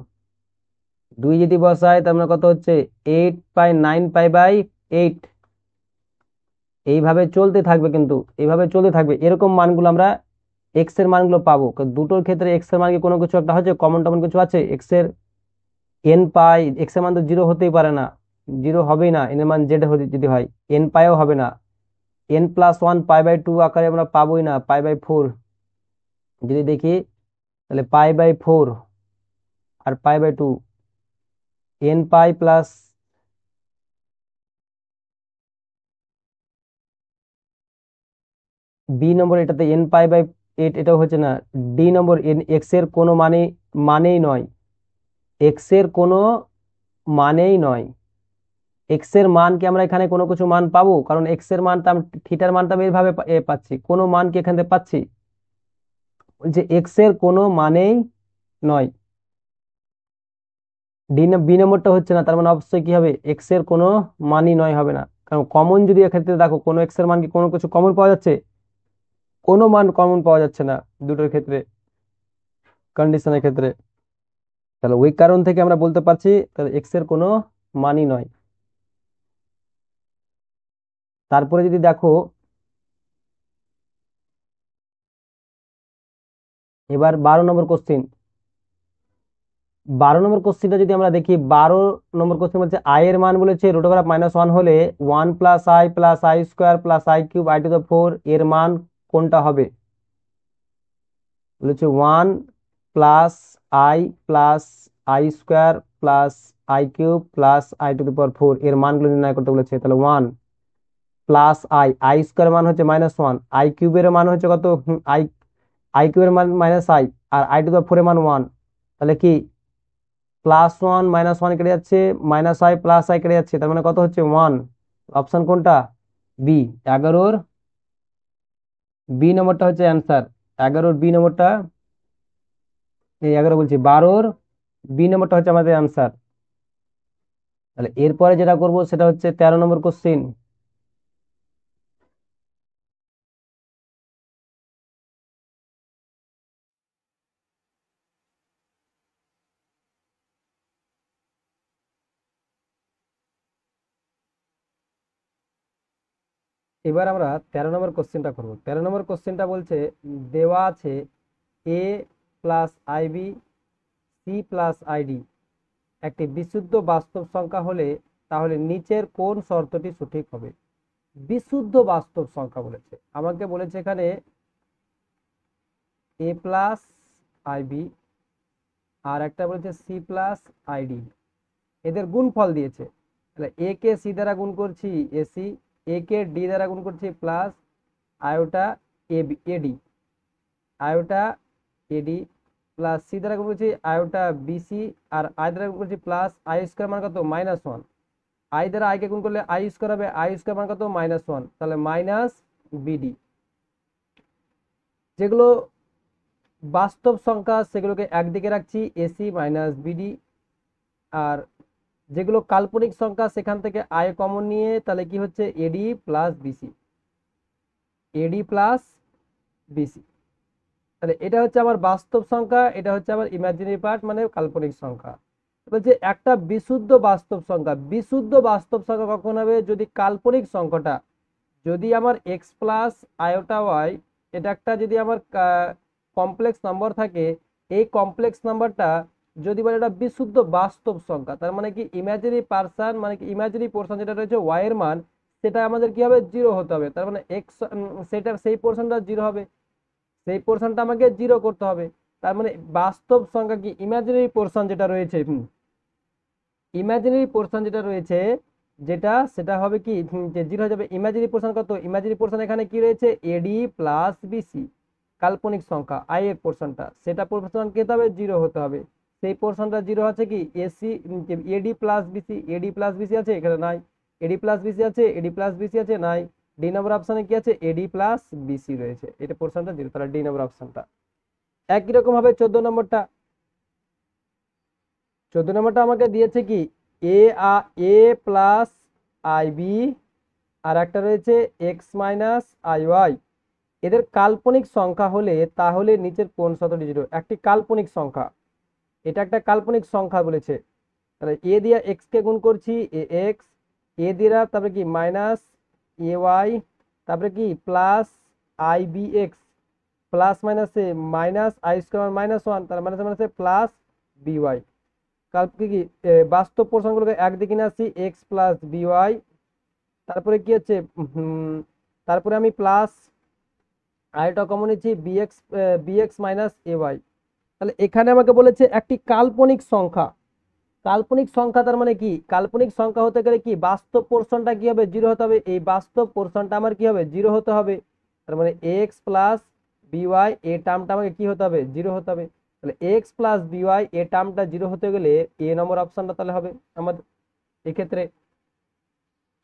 2 যদি বসায় তার মানে কত হচ্ছে 8 পাই, 9 পাই/8, এইভাবে চলতে থাকবে, কিন্তু এইভাবে চলতে থাকবে, এরকম মানগুলো আমরা এক্স এর মানগুলো পাবো। দুটোর ক্ষেত্রে এক্স এর মান কি কোনো কিছু একটা হচ্ছে, কমন টমন কিছু আছে, এক্স এর এন পাই, এক্স এর মান তো 0 হতেই পারে না, 0 হবেই না, এন এর মান জেড যদি হয়, এন পাইও হবে না, n+1 পাই/2 আকারে আমরা পাবোই না, পাই/4 যদি দেখি, তাহলে পাই/4 আর পাই/2, এন পাই প্লাস বি নম্বর, এটাতে n পাই/8 এটাও হচ্ছে না, ডি নম্বর এক্স এর কোনো মানেই নয়, এক্স এর কোনো মানেই নয়, এক্স এর মান কি আমরা এখানে কোনো কিছু মান পাবো, কারণ এক্স এর মান থিটার মানটা আমি এইভাবে পাচ্ছি, কোনো মান কি এখান থেকে পাচ্ছি, যে এক্স এর কোনো মানেই নয়, বি নম্বরটা হচ্ছে না, তার মানে অবশ্যই কি হবে এক্স এর কোনো মানই নয়, হবে না, কারণ কমন যদি এক্ষেত্রে দেখো কোনো এক্স এর মান কি কোনো কিছু কমন পাওয়া যাচ্ছে, কোনো মান কমন পাওয়া যাচ্ছে না দুটোর ক্ষেত্রে, কন্ডিশনের ক্ষেত্রে, তাহলে ওই কারণ থেকে আমরা বলতে পারছি তাহলে এক্স এর কোনো মানই নয়। তারপরে যদি দেখো এবার 12 নম্বর কোশ্চিন, 12 নম্বর কোশ্চিনটা যদি আমরা দেখি, 12 নম্বর কোশ্চিন বলছে আই এর মান বলেছে √−1 হলে 1 + i+i² + i³ i⁴ এর মান কোনটা হবে, বলেছে 1 + i+i² + i³ এর মানগুলো নির্ণয় করতে বলেছে, তাহলে 1 + i স্কোয়ার মান হচ্ছে -1, i³ এর মান হচ্ছে কত, i³ এর মান -i, আর i⁴ এর মান 1, তাহলে কি +1 -1 কেটে যাচ্ছে, -i + i কেটে যাচ্ছে, তার মানে কত হচ্ছে 1, অপশন কোনটা বি, 11-র বি নম্বরটা হচ্ছে অ্যান্সার, 11-র বি নম্বরটা, এই 11 বলছি 12-র বি নম্বরটা হচ্ছে আমাদের অ্যান্সার। তাহলে এরপরে যেটা করব সেটা হচ্ছে 13 নম্বর কোশ্চিন, এবার আমরা 13 নম্বর কোশ্চেনটা করব। 13 নম্বর কোশ্চেনটা বলছে দেওয়া আছে A plus IB C plus ID একটি বিশুদ্ধ বাস্তব সংখ্যা হলে তাহলে নিচের কোন শর্তটি সঠিক হবে। বিশুদ্ধ বাস্তব সংখ্যা বলেছে, আমাকে বলেছে এখানে এ প্লাস আইবি আর একটা বলেছে সি প্লাস আইডি, এদের গুণফল দিয়েছে। তাহলে এ কে সি দ্বারা গুণ করছি এসি, এ কে ডি দ্বারা গুণ করছি প্লাস আয়োটা এডি, আয়োটা এডি প্লাস সি দ্বারা গুণ করছি আয়োটা বিসি, আর আই দ্বারা গুণ করছি প্লাস আই স্কোয়ার মান কত -1, আই দ্বারা আই কে গুণ করলে আই স্কোয়ার হবে, আই স্কোয়ার মান কত -1, তাহলে মাইনাস বিডি। যেগুলো বাস্তব সংখ্যা সেগুলোকে একদিকে রাখছি এসি মাইনাস বিডি, আর যেগুলো কাল্পনিক সংখ্যা সেখান থেকে আই কমন নিয়ে তাহলে কি হচ্ছে AD plus BC, AD plus BC. তাহলে এটা হচ্ছে আমার বাস্তব সংখ্যা, এটা হচ্ছে আমার ইমাজিনারি পার্ট মানে কাল্পনিক সংখ্যা। বলছে একটা বিশুদ্ধ বাস্তব সংখ্যা, বিশুদ্ধ বাস্তব সংখ্যা কখন হবে, যদি কাল্পনিক সংখ্যাটা যদি আমার এক্স প্লাস আয়োটা ওয়াই এটা একটা যদি আমার কমপ্লেক্স নাম্বার থাকে, এই কমপ্লেক্স নাম্বারটা যদি বলে এটা বিশুদ্ধ বাস্তব সংখ্যা, তার মানে কি ইমাজিনারি পার্সন মানে কি ইমাজিনারি পোর্শন যেটা রয়েছে ওয়াই এর মান সেটা আমাদের কি হবে জিরো হতে হবে, তার মানে এক্স সেটা সেই পোর্শনটা জিরো হবে, সেই পোর্শনটা আমাকে জিরো করতে হবে। তার মানে বাস্তব সংখ্যা কি ইমাজিনারি পোর্শন যেটা রয়েছে, ইমাজিনারি পোর্শন যেটা রয়েছে যেটা সেটা হবে কি যে জিরো হয়ে যাবে। ইমাজিনারি পোর্শন কত, ইমাজিনারি পোর্শন এখানে কি রয়েছে এডি প্লাস বিসি, কাল্পনিক সংখ্যা আই এর পোর্শনটা সেটা পোর্শন কি হতে হবে জিরো হতে হবে। সেই পোর্শনটা জিরো আছে কি AC AD plus BC, AD plus BC আছে এখানে নাই, এডি প্লাস বিসি আছে, এডি প্লাস বিসি আছে নাই, ডি নম্বর অপশনে কি আছে এডি প্লাস বিসি রয়েছে, এটা পোর্শনটা জিরো, তাহলে ডি নম্বর অপশনটা। একই রকম হবে 14 নম্বরটা। 14 নম্বরটা আমাকে দিয়েছে কি এ এ প্লাস আইবি আর একটা রয়েছে এক্স মাইনাস আই ওয়াই, এদের কাল্পনিক সংখ্যা হলে তাহলে নিচের কোন শর্তটি জিরো। একটি কাল্পনিক সংখ্যা, এটা একটা কাল্পনিক সংখ্যা বলেছে, তাহলে এ দিয়ে এক্স কে গুণ করছি এ এক্স, এ দিয়ে তারপরে কি মাইনাস এ ওয়াই, তারপরে কি plus i b x, plus মাইনাসে মাইনাস আই স্কোয়ার -1, তার মাইনাসে মাইনাসে প্লাস বি ওয়াই। কাল্পনিক কি বাস্তব পোর্শনগুলোকে একদিকে নিয়ে আসছি এক্স প্লাস বি ওয়াই, তারপরে কি হচ্ছে তারপরে আমি প্লাস আইটা কমন নিচ্ছি bx bx minus A Y. তাহলে এখানে আমাকে বলেছে একটি কাল্পনিক সংখ্যা, কাল্পনিক সংখ্যা তার মানে কি কাল্পনিক সংখ্যা হতে গেলে কি বাস্তব পোর্শনটা কি হবে জিরো হতে হবে, এই বাস্তব পোর্শনটা আমার কি হবে জিরো হতে হবে, তার মানে এক্স প্লাস বিওয়াই এ টার্মটা আমাকে কি হতে হবে জিরো হতে হবে। তাহলে এক্স প্লাস বিওয়াই এ টার্মটা জিরো হতে গেলে এ নম্বর অপশনটা তাহলে হবে আমাদের এক্ষেত্রে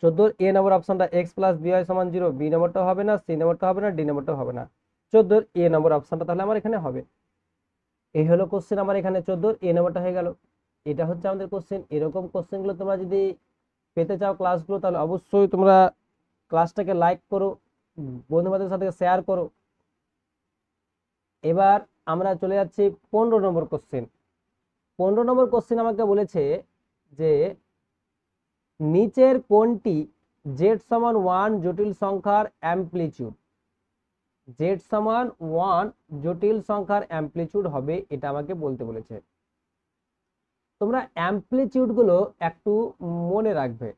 14 এ নম্বর অপশনটা এক্স প্লাস বিওয়াই সমান জিরো, বি নম্বরটা হবে না, সি নম্বরটা হবে না, ডি নম্বরটা হবে না, 14 এ নম্বর অপশনটা তাহলে আমার এখানে হবে। এই হলো কোশ্চেন আমার এখানে 14 এ নম্বরটা হয়ে গেল। এটা হচ্ছে আমাদের কোশ্চেন। এরকম কোশ্চেনগুলো তোমরা যদি পেতে চাও ক্লাসগুলো তাহলে অবশ্যই তোমরা ক্লাসটাকে লাইক করো, বন্ধু বান্ধবের সাথে শেয়ার করো। এবার আমরা চলে যাচ্ছি 15 নম্বর কোশ্চেন। 15 নম্বর কোশ্চেন আমাকে বলেছে যে নিচের কোনটি জেড সমান 1 জটিল সংখ্যার অ্যামপ্লিচিউড, জেড সমান 1 জটিল সংখ্যার অ্যামপ্লিচিউড হবে, এটা আমাকে বলতে বলেছে। তোমরা অ্যামপ্লিচিউড গুলো একটু মনে রাখবে।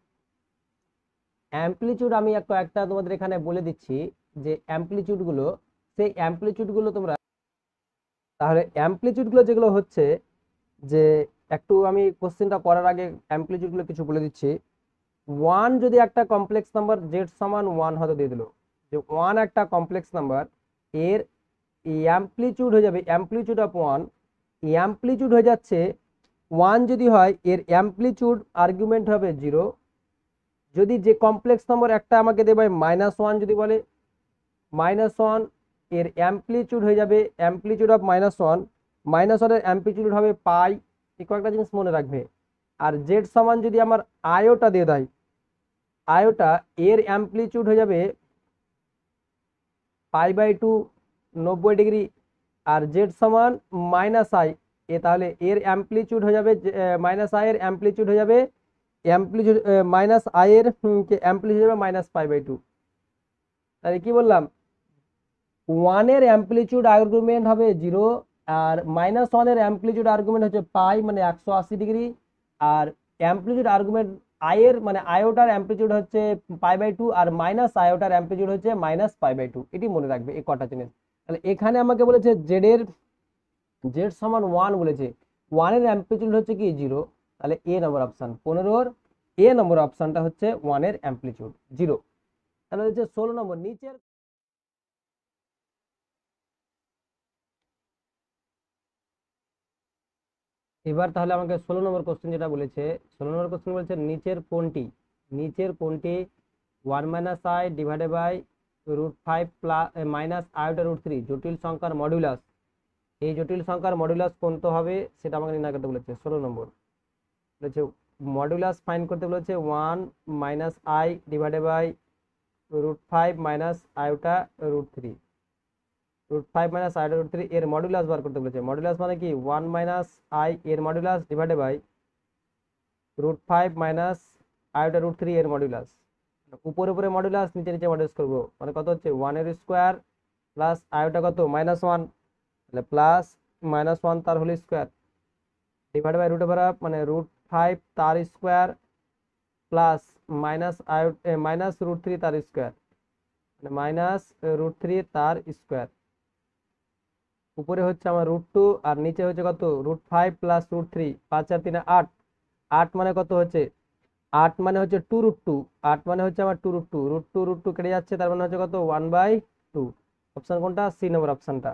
অ্যামপ্লিচিউড আমি একটা তোমাদের এখানে বলে দিচ্ছি যে অ্যামপ্লিচিউড গুলো, সেই অ্যামপ্লিচিউড গুলো তোমরা তাহলে অ্যামপ্লিচিউড গুলো যেগুলো হচ্ছে যে একটু আমি কোশ্চেনটা করার আগে অ্যামপ্লিচিউড গুলো কিছু বলে দিচ্ছি। 1 যদি একটা কমপ্লেক্স নাম্বার জেড সমান 1 হতে দিয়ে দিল, যে 1 একটা কমপ্লেক্স নাম্বার, এর অ্যামপ্লিচিউড হয়ে যাবে অ্যামপ্লিচিউড অফ 1, অ্যামপ্লিচিউড হয়ে যাচ্ছে 1 যদি হয় এর অ্যামপ্লিচিউড আর্গুমেন্ট হবে 0। যদি যে কমপ্লেক্স নম্বর একটা আমাকে দেবে -1 যদি বলে -1 এর অ্যামপ্লিচিউড হয়ে যাবে অ্যামপ্লিচিউড অফ -1, -1 এর অ্যামপ্লিচিউড হবে পাই। এই কয়েকটা জিনিস মনে রাখবে। আর জেড সমান যদি আমার আয়োটা দিয়ে দেয়, আয়োটা এর অ্যামপ্লিচিউড হয়ে যাবে π/2 90 ডিগ্রি, আর জেড সমান -i এ তাহলে এর অ্যামপ্লিচিউড হয়ে যাবে -i এর অ্যামপ্লিচিউড হয়ে যাবে অ্যামপ্লিচিউড -i এর অ্যামপ্লিচিউড হবে -π/2। তাহলে কি বললাম, ওয়ানের অ্যাম্পলিটিউড আর্গুমেন্ট হবে 0, আর -1-এর অ্যাম্পলিটিউড আর্গুমেন্ট হচ্ছে পাই মানে 180 ডিগ্রি, আর অ্যাম্পলিটিউড আর্গুমেন্ট আই এর মানে আয়োটার অ্যাম্পলিটিউড হচ্ছে π/2, আর মাইনাস আয়োটার অ্যাম্পলিটিউড হচ্ছে -π/2। এটি মনে রাখবে এই কটা জিনিস। তাহলে এখানে আমাকে বলেছে জেড সমান 1 বলেছে, 1-এর অ্যাম্পলিটিউড হচ্ছে কি 0, তাহলে এ নম্বর অপশন 15-র এ নম্বর অপশনটা হচ্ছে 1-এর অ্যাম্পলিটিউড 0। তাহলে হচ্ছে 16 নম্বর নিচের, এবার তাহলে আমাকে 16 নম্বর কোশ্চেন যেটা বলেছে, 16 নম্বর কোশ্চেন বলছে নিচের কোনটি 1 - i divided by √5 plus minus i/√3 জটিল সংখ্যার মডুলাস, এই জটিল সংখ্যার মডুলাস কোনটা হবে সেটা আমাকে নির্ণয় করতে বলেছে। 16 নম্বর বলেছে মডুলাস ফাইন্ড করতে বলেছে 1 - i divided by √5 minus i/√3, √5 - i/√3 এর মডুলাস বার করতে বলেছে। মডুলাস মানে কি 1 - i এর modulus divided by √5 minus i/√3 এর মডুলাস। উপরে উপরে মডুলাস, নিচে নিচে মডুলাস করবো, মানে কত হচ্ছে 1-এর স্কোয়ার প্লাস আয়োটা কত -1, তাহলে প্লাস -1 তার হোল স্কোয়ার ডিভাইড বাই √5 মানে √5 তার স্কোয়ার প্লাস -√3 তার স্কোয়ার মানে -√3 তার স্কোয়ার। উপরে হচ্ছে আমার √2 আর নিচে হচ্ছে কত √5 প্লাস √3, 5 আর 3 8, 8 মানে কত হচ্ছে 8 মানে হচ্ছে 2√2, 8 মানে হচ্ছে আমার 2√2, √2 কেটে যাচ্ছে, তার মানে হচ্ছে কত 1/2। অপশন কোনটা, সি নম্বর অপশনটা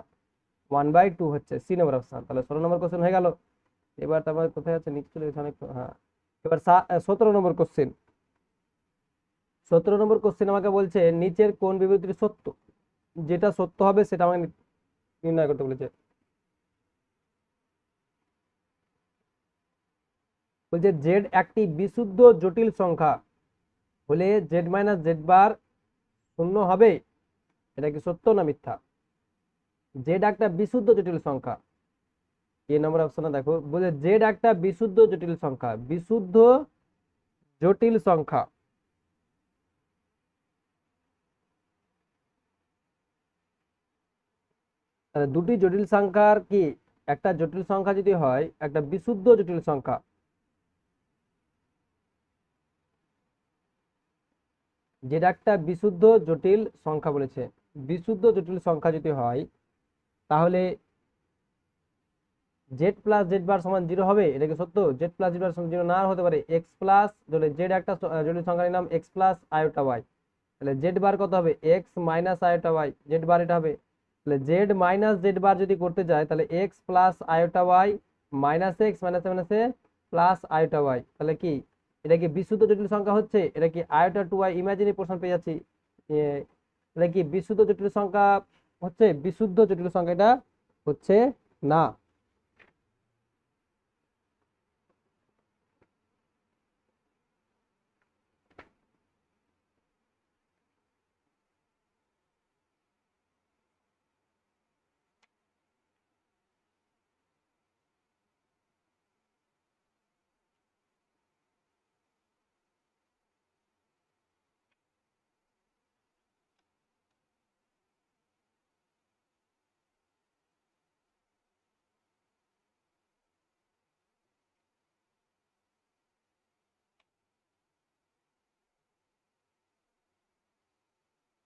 1/2 হচ্ছে সি নম্বর অপশন। তাহলে 16 নম্বর কোশ্চেন হয়ে গেল। এবার তারপর কোথায় আছে নিচে চলে গেছে অনেক, হ্যাঁ এবার 17 নম্বর কোশ্চেন। 17 নম্বর কোশ্চেন আমাকে বলছে নিচের কোন বিবৃতিটি সত্য, যেটা সত্য হবে সেটা আমাকে নির্ণয় করতে বলেছে। বলছে জেড একটি বিশুদ্ধ জটিল সংখ্যা হলে z - z বার শূন্য হবে, এটা কি সত্য না মিথ্যা? জেড একটা বিশুদ্ধ জটিল সংখ্যা, এ নম্বর অপশনে দেখো বলে জেড একটা বিশুদ্ধ জটিল সংখ্যা, বিশুদ্ধ জটিল সংখ্যা তাহলে দুটি জটিল সংখ্যার কি, একটা জটিল সংখ্যা যদি হয় একটা বিশুদ্ধ জটিল সংখ্যা, যেটা একটা বিশুদ্ধ জটিল সংখ্যা বলেছে, বিশুদ্ধ জটিল সংখ্যা যদি হয় তাহলে z+z বার সমান 0 হবে, এটা কি সত্য? z+z বার সমান 0 না হতে পারে, এক্স প্লাস জেড একটা জটিল সংখ্যা নিলাম x প্লাস আয়োটা ওয়াই, তাহলে জেড বার কত হবে x minus iota Y, Z bar এটা হবে। তাহলে z - z বার যদি করতে যায় তাহলে x plus iota y minus x minus মাইনাসে প্লাস আয়োটা ওয়াই, তাহলে কি এটা কি বিশুদ্ধ জটিল সংখ্যা হচ্ছে? এটা কি iota two y imaginary portion পেয়ে যাচ্ছি, তাহলে কি বিশুদ্ধ জটিল সংখ্যা হচ্ছে? বিশুদ্ধ জটিল সংখ্যা এটা হচ্ছে না।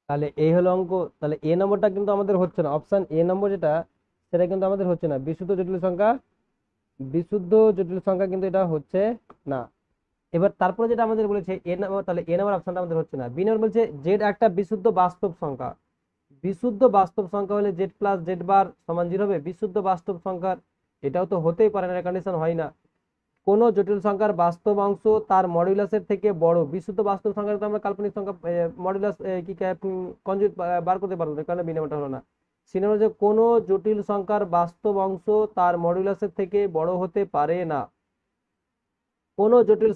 তাহলে এই হলো অঙ্ক। তাহলে এ নম্বরটা কিন্তু আমাদের হচ্ছে না, অপশন এ নম্বর যেটা সেটা কিন্তু আমাদের হচ্ছে না, বিশুদ্ধ জটিল সংখ্যা, বিশুদ্ধ জটিল সংখ্যা কিন্তু এটা হচ্ছে না। এবার তারপরে যেটা আমাদের বলেছে এ নম্বর, তাহলে এ নম্বর অপশনটা আমাদের হচ্ছে না। বি নম্বর বলছে জেড একটা বিশুদ্ধ বাস্তব সংখ্যা, বিশুদ্ধ বাস্তব সংখ্যা হলে z+z বার সমান 0 হবে, বিশুদ্ধ বাস্তব সংখ্যার এটাও তো হতেই পারে না, কন্ডিশন হয় না। কোন জটিল সংখ্যার বাস্তব অংশ তার মডুলাসের থেকে বড়, বিশুদ্ধ বাস্তব সংখ্যা তো আমরা কাল্পনিক সংখ্যা মডুলাস কি কনজুগেট বার করতে পারবো না, কারণ বিনামটা হলো না। সিনেমা যে কোন জটিল সংখ্যার বাস্তব অংশ তার মডুলাসের থেকে বড় হতে পারে না। কোন জটিল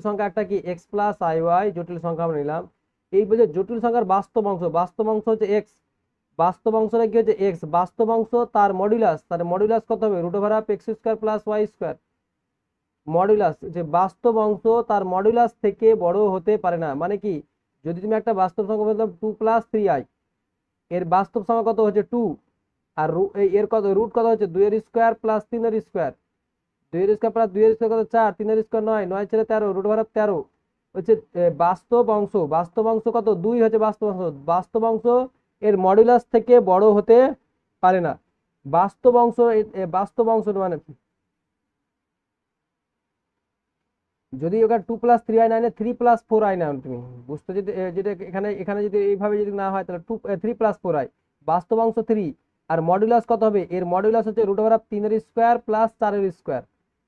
সংখ্যা একটা কি এক্স প্লাস আই ওয়াই জটিল সংখ্যা আমরা নিলাম, এই বলছে জটিল সংখ্যার বাস্তব অংশ, বাস্তব অংশ হচ্ছে এক্স, বাস্তব অংশটা কি হচ্ছে এক্স, বাস্তব অংশ তার মডুলাস কত হবে √x² প্লাস y², মডুলাস যে বাস্তব অংশ তার মডুলাস থেকে বড় হতে পারে না, মানে কি যদি তুমি একটা বাস্তব সংখ্যা বলতাম 2 + 3i, এর বাস্তব সংখ্যা কত হচ্ছে 2, আর এর কত রুট কত হচ্ছে 2 এর স্কোয়ার প্লাস 3 এর স্কোয়ার, 2 এর স্কোয়ার প্লাস 2 এর স্কোয়ার কত 4, 3 এর স্কোয়ার 9, 9 ছেড়ে 13, রুট ভাড়া 13 হচ্ছে বাস্তব অংশ। বাস্তব অংশ কত 2 হচ্ছে বাস্তব অংশ। বাস্তব অংশ এর মডুলাস থেকে বড় হতে পারে না। বাস্তব অংশ বাস্তব অংশ মানে যদি ওটা 2 + 3i9 3 + 4i নাও তুমি, বুঝতে যদি যেটা এখানে এখানে যদি এইভাবে যদি না হয় তাহলে 3 + 4i, বাস্তব অংশ 3, আর মডুলাস কত হবে, এর মডুলাস হচ্ছে √3 3 প্লাস 4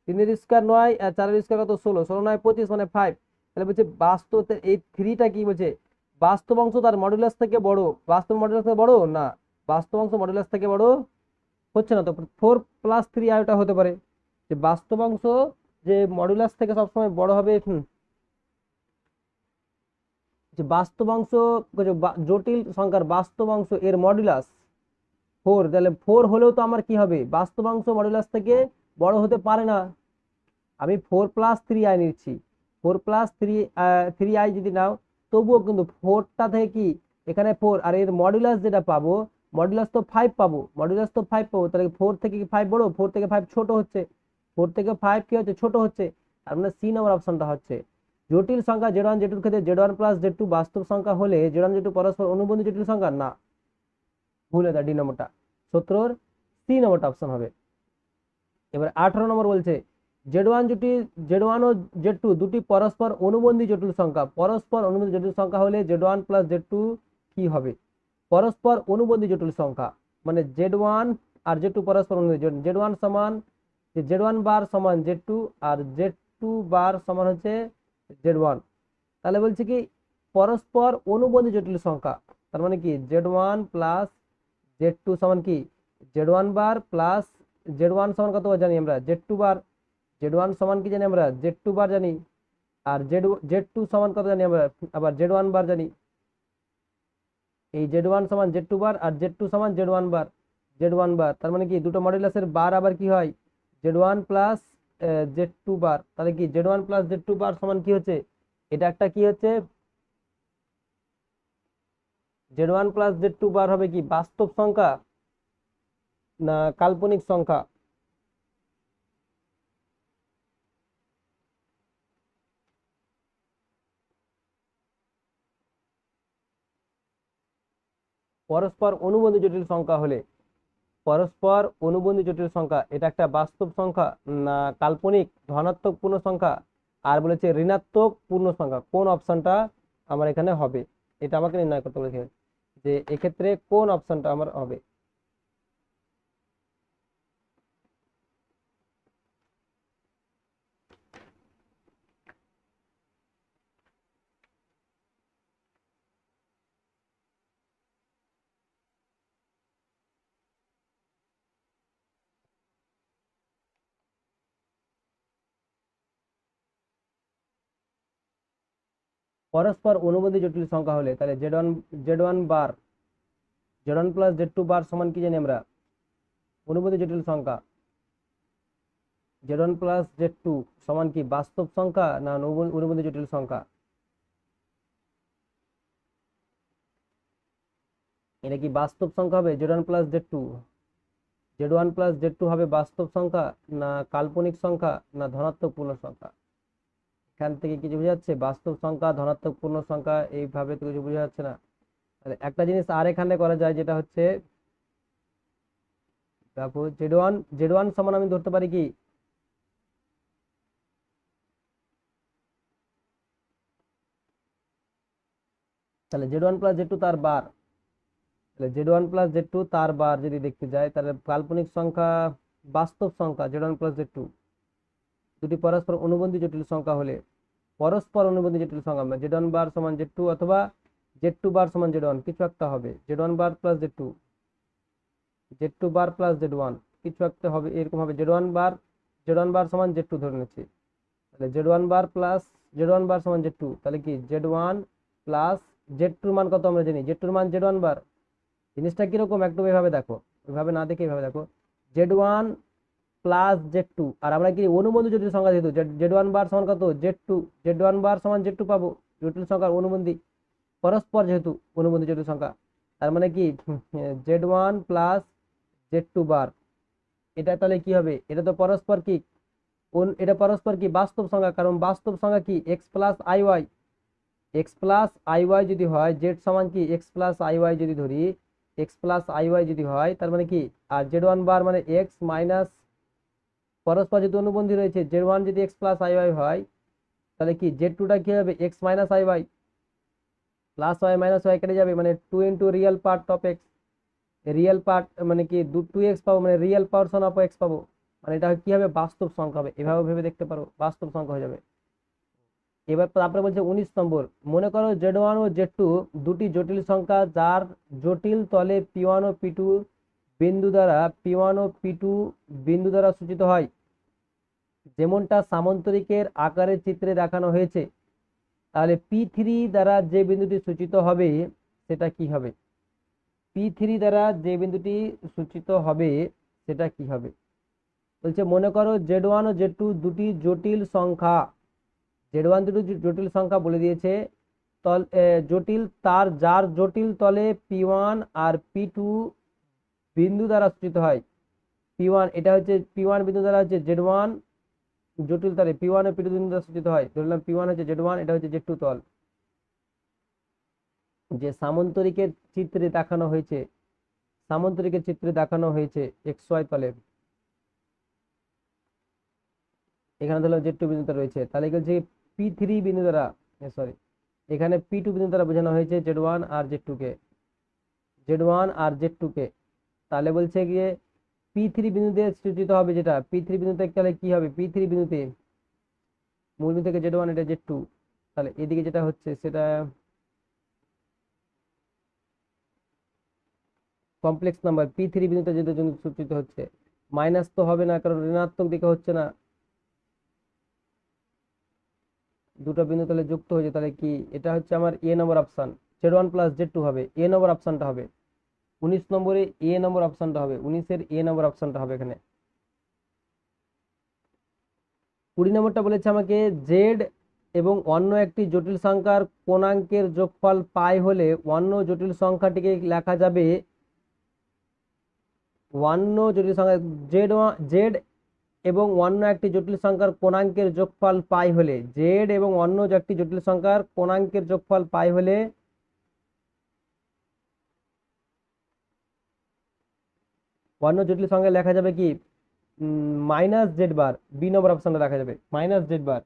3 9 আর 4 কত 16, 16 9 25 মানে 5। তাহলে বলছে বাস্তব এই থ্রিটা কি বলছে, বাস্তব অংশ তার মডুলাস থেকে বড়। বাস্তব মডুলাস থেকে বড় না, বাস্তব অংশ মডুলাস থেকে বড় হচ্ছে না, তো 4 + 3i ওটা হতে পারে যে বাস্তব অংশ যে মডুলাস থেকে সবসময় বড় হবে। যে বাস্তব অংশ জটিল সংখ্যার বাস্তব অংশ এর মডুলাস 4, তাহলে 4 হলেও তো আমার কি হবে, বাস্তব অংশ মডুলাস থেকে বড় হতে পারে না। আমি 4 + 3i নিচ্ছি, 4 + 3i যদি নাও তবুও কিন্তু 4টা থেকে কি এখানে 4, আর এর মডুলাস যেটা পাবো, মডুলাস তো 5 পাবো, মডুলাস তো 5 পাবো, তাহলে 4 থেকে কি 5 বড়, 4 থেকে 5 ছোট হচ্ছে, 4 থেকে 5 কি হচ্ছে ছোট হচ্ছে। তার মানে সি নম্বর অপশনটা হচ্ছে। জটিল সংখ্যা Z1 Z2 এর ক্ষেত্রে Z1 + Z2 বাস্তব সংখ্যা হলে Z1 Z2 পরস্পর অনুবন্ধী জটিল সংখ্যা না, ভুল এটা ডি নম্বরটা। 17 সি নম্বরটা অপশন হবে। এবার 18 নম্বর বলছে Z1 ও Z2 দুটি পরস্পর অনুবন্ধী জটিল সংখ্যা, পরস্পর অনুবন্ধী জটিল সংখ্যা হলে Z1 + Z2 কি হবে। পরস্পর অনুবন্ধী জটিল সংখ্যা মানে Z1 আর Z2 পরস্পর অনুবন্ধী, Z1 সমান Z1 বার সমান Z2, আর Z2 বার সমান হচ্ছে Z1। তাহলে বলছে কি পরস্পর অনুবন্ধী জটিল সংখ্যা, তার মানে কি Z1 + Z2 সমান কি Z1 বার প্লাস Z1 সমান কত বার জানি আমরা Z2 বার, Z1 সমান কি জানি আমরা Z2 বার জানি, আর Z2 সমান কত জানি আমরা আবার Z1 বার জানি। এই Z1 সমান Z2 বার আর Z2 সমান Z1 বার, Z1 বার, তার মানে কি দুটো মডুলাসের বার আবার কি হয় Z1 + Z2 বার, তাহলে কি Z1 + Z2 বার সমান কি হচ্ছে, এটা একটা কি হচ্ছে Z1 + Z2 বার হবে কি বাস্তব সংখ্যা না কাল্পনিক সংখ্যা। পরস্পর অনুবন্ধী জটিল সংখ্যা হলে, পরস্পর অনুবন্ধী জটিল সংখ্যা এটা একটা বাস্তব সংখ্যা না কাল্পনিক ধনাত্মক পূর্ণ সংখ্যা, আর বলেছে ঋণাত্মক পূর্ণ সংখ্যা, কোন অপশনটা আমার এখানে হবে, এটা আমাকে নির্ণয় করতে বলেছে যে এক্ষেত্রে কোন অপশনটা আমার হবে। পরস্পর অনুবন্ধী জটিল সংখ্যা হলে তাহলে Z1 বার Z1 + Z2 বার সমান কি জানি আমরা অনুবন্ধী জটিল সংখ্যা, Z1 + Z2 সমান কি বাস্তব সংখ্যা না অনুবন্ধী জটিল সংখ্যা, এটা কি বাস্তব সংখ্যা হবে Z1 + Z2, Z1 + Z2 হবে বাস্তব সংখ্যা না কাল্পনিক সংখ্যা না ধনাত্মক পূর্ণ সংখ্যা। এখান থেকে কিছু বোঝা যাচ্ছে, বাস্তব সংখ্যা ধনাত্মক পূর্ণ সংখ্যা এইভাবে তো কিছু বোঝা যাচ্ছে না। তাহলে একটা জিনিস আর এখানে করা যায় যেটা হচ্ছে দেখো Z1 সমান আমি ধরতে পারি কি তাহলে Z1 + Z2 তার বার, তাহলে Z1 + Z2 তার বার যদি দেখতে যাই তাহলে কাল্পনিক সংখ্যা বাস্তব সংখ্যা Z1 + Z2 দুটি পরস্পর অনুবন্ধী জটিল সংখ্যা হলে, পরস্পর অনুবন্ধী জটিল সংখ্যা Z1 বার সমান Z2 অথবা Z2 বার সমান Z1 কিছু একটা হবে, Z1 বার প্লাস Z2, Z2 বার প্লাস Z1 কিছু একটা হবে, এরকম হবে Z1 বার সমান Z2 ধরে নিচ্ছি, তাহলে Z1 বার প্লাস Z1 বার সমান Z2, তাহলে কি Z1 প্লাস Z2 মান কত আমরা জানি Z2 মান Z1 বার। জিনিসটা কিরকম একটু এভাবে দেখো, এভাবে না দেখে এভাবে দেখো Z1 প্লাস Z2, আর আমরা কি অনুবন্ধী জটিল সংখ্যা যেহেতু Z1 বার সমান কত Z2, Z1 বার সমান Z2 পাবো জটিল সংখ্যার অনুবন্ধী, পরস্পর যেহেতু অনুবন্ধী জটিল সংখ্যা, তার মানে কি Z1 প্লাস Z2 বার, এটা তাহলে কি হবে, এটা তো পরস্পর কি এটা পরস্পর কি বাস্তব সংখ্যা, কারণ বাস্তব সংখ্যা কি x plus i y, x plus i y যদি হয়, জেড সমান কি এক্স প্লাস আই ওয়াই যদি ধরি, এক্স প্লাস আই ওয়াই যদি হয়, তার মানে কি আর Z1 বার মানে এক্স মাইনাস, পরস্পর যদি অনুবন্ধী রয়েছে, Z1 যদি এক্স প্লাস আই ওয়াই হয়, তাহলে কি Z2টা কি হবে x minus i y, plus y minus y কেটে যাবে, মানে 2 real part of x, real part মানে কি 2x পাবো, মানে রিয়েল পার্সন অফ এক্স পাবো, মানে এটা কি হবে বাস্তব সংখ্যা হবে, এভাবে ভেবে দেখতে পারো, বাস্তব সংখ্যা হয়ে যাবে। এবার তারপরে বলছে 19 নম্বর, মনে করো Z1 ও Z2 দুটি জটিল সংখ্যা, যার জটিল তলে P1 ও P2 বিন্দু দ্বারা, P1 ও P2 বিন্দু দ্বারা সূচিত হয়, যেমনটা সামান্তরিকের আকারে চিত্রে দেখানো হয়েছে। তাহলে P3 দ্বারা যে বিন্দুটি সূচিত হবে সেটা কি হবে, P3 দ্বারা যে বিন্দুটি সূচিত হবে সেটা কি হবে। বলছে মনে করো Z1 ও Z2 দুটি জটিল সংখ্যা, Z1 দুটি জটিল সংখ্যা বলে দিয়েছে, জটিল তার যার জটিল তলে P1 আর P2 বিন্দু দ্বারা সূচিত হয়। P1 এটা হচ্ছে P1 বিন্দু দ্বারা হচ্ছে Z1 জটিল তলে, P1 ও P2 বিন্দু দ্বারা সূচিত হয়, ধরলাম P1 হচ্ছে Z1, এটা হচ্ছে Z2 তল, যে সামান্তরিকের চিত্রে দেখানো হয়েছে, সামান্তরিকের চিত্রে দেখানো হয়েছে XY তলে, এখানে ধরলাম Z2 বিন্দুতে রয়েছে, তাহলে কি হচ্ছে P3 বিন্দু দ্বারা, সরি এখানে P2 বিন্দু দ্বারা বোঝানো হয়েছে Z1 আর Z2 কে, Z1 আর Z2 কে, তাহলে বলছে গিয়ে P3 বিন্দুতে সূচিত হবে, যেটা P3 বিন্দুতে তাহলে কি হবে, P3 বিন্দুতে মূল বিন্দু থেকে Z1 এটা Z2, তাহলে এদিকে যেটা হচ্ছে সেটা কমপ্লেক্স নাম্বার, P3 বিন্দুতে যেটা জন্য সূচিত হচ্ছে, মাইনাস তো হবে না কারণ ঋণাত্মক দিকে হচ্ছে না, দুটো বিন্দু তাহলে যুক্ত হয়েছে, তাহলে কি এটা হচ্ছে আমার এ নম্বর অপশন, Z1 প্লাস Z2 হবে, এ নম্বর অপশনটা হবে 19 নম্বরে, এ নম্বর অপশনটা হবে 19-এর এ নম্বর অপশনটা হবে এখানে। 20 নম্বরটা বলেছে আমাকে জেড এবং অন্য একটি জটিল সংখ্যার পূর্ণাঙ্কের যোগফল পাই হলে অন্য জটিল সংখ্যাটিকে লেখা যাবে, অন্য জটিল সংখ্যা জেড এবং অন্য একটি জটিল সংখ্যার পূর্ণাঙ্কের যোগফল পাই হলে, জেড এবং অন্য একটি জটিল সংখ্যার পূর্ণাঙ্কের যোগফল পাই হলে অন্য জটিল সংখ্যা লেখা যাবে কি মাইনাস জেড বার, বি নম্বর অপশনটা লেখা যাবে মাইনাস জেড বার,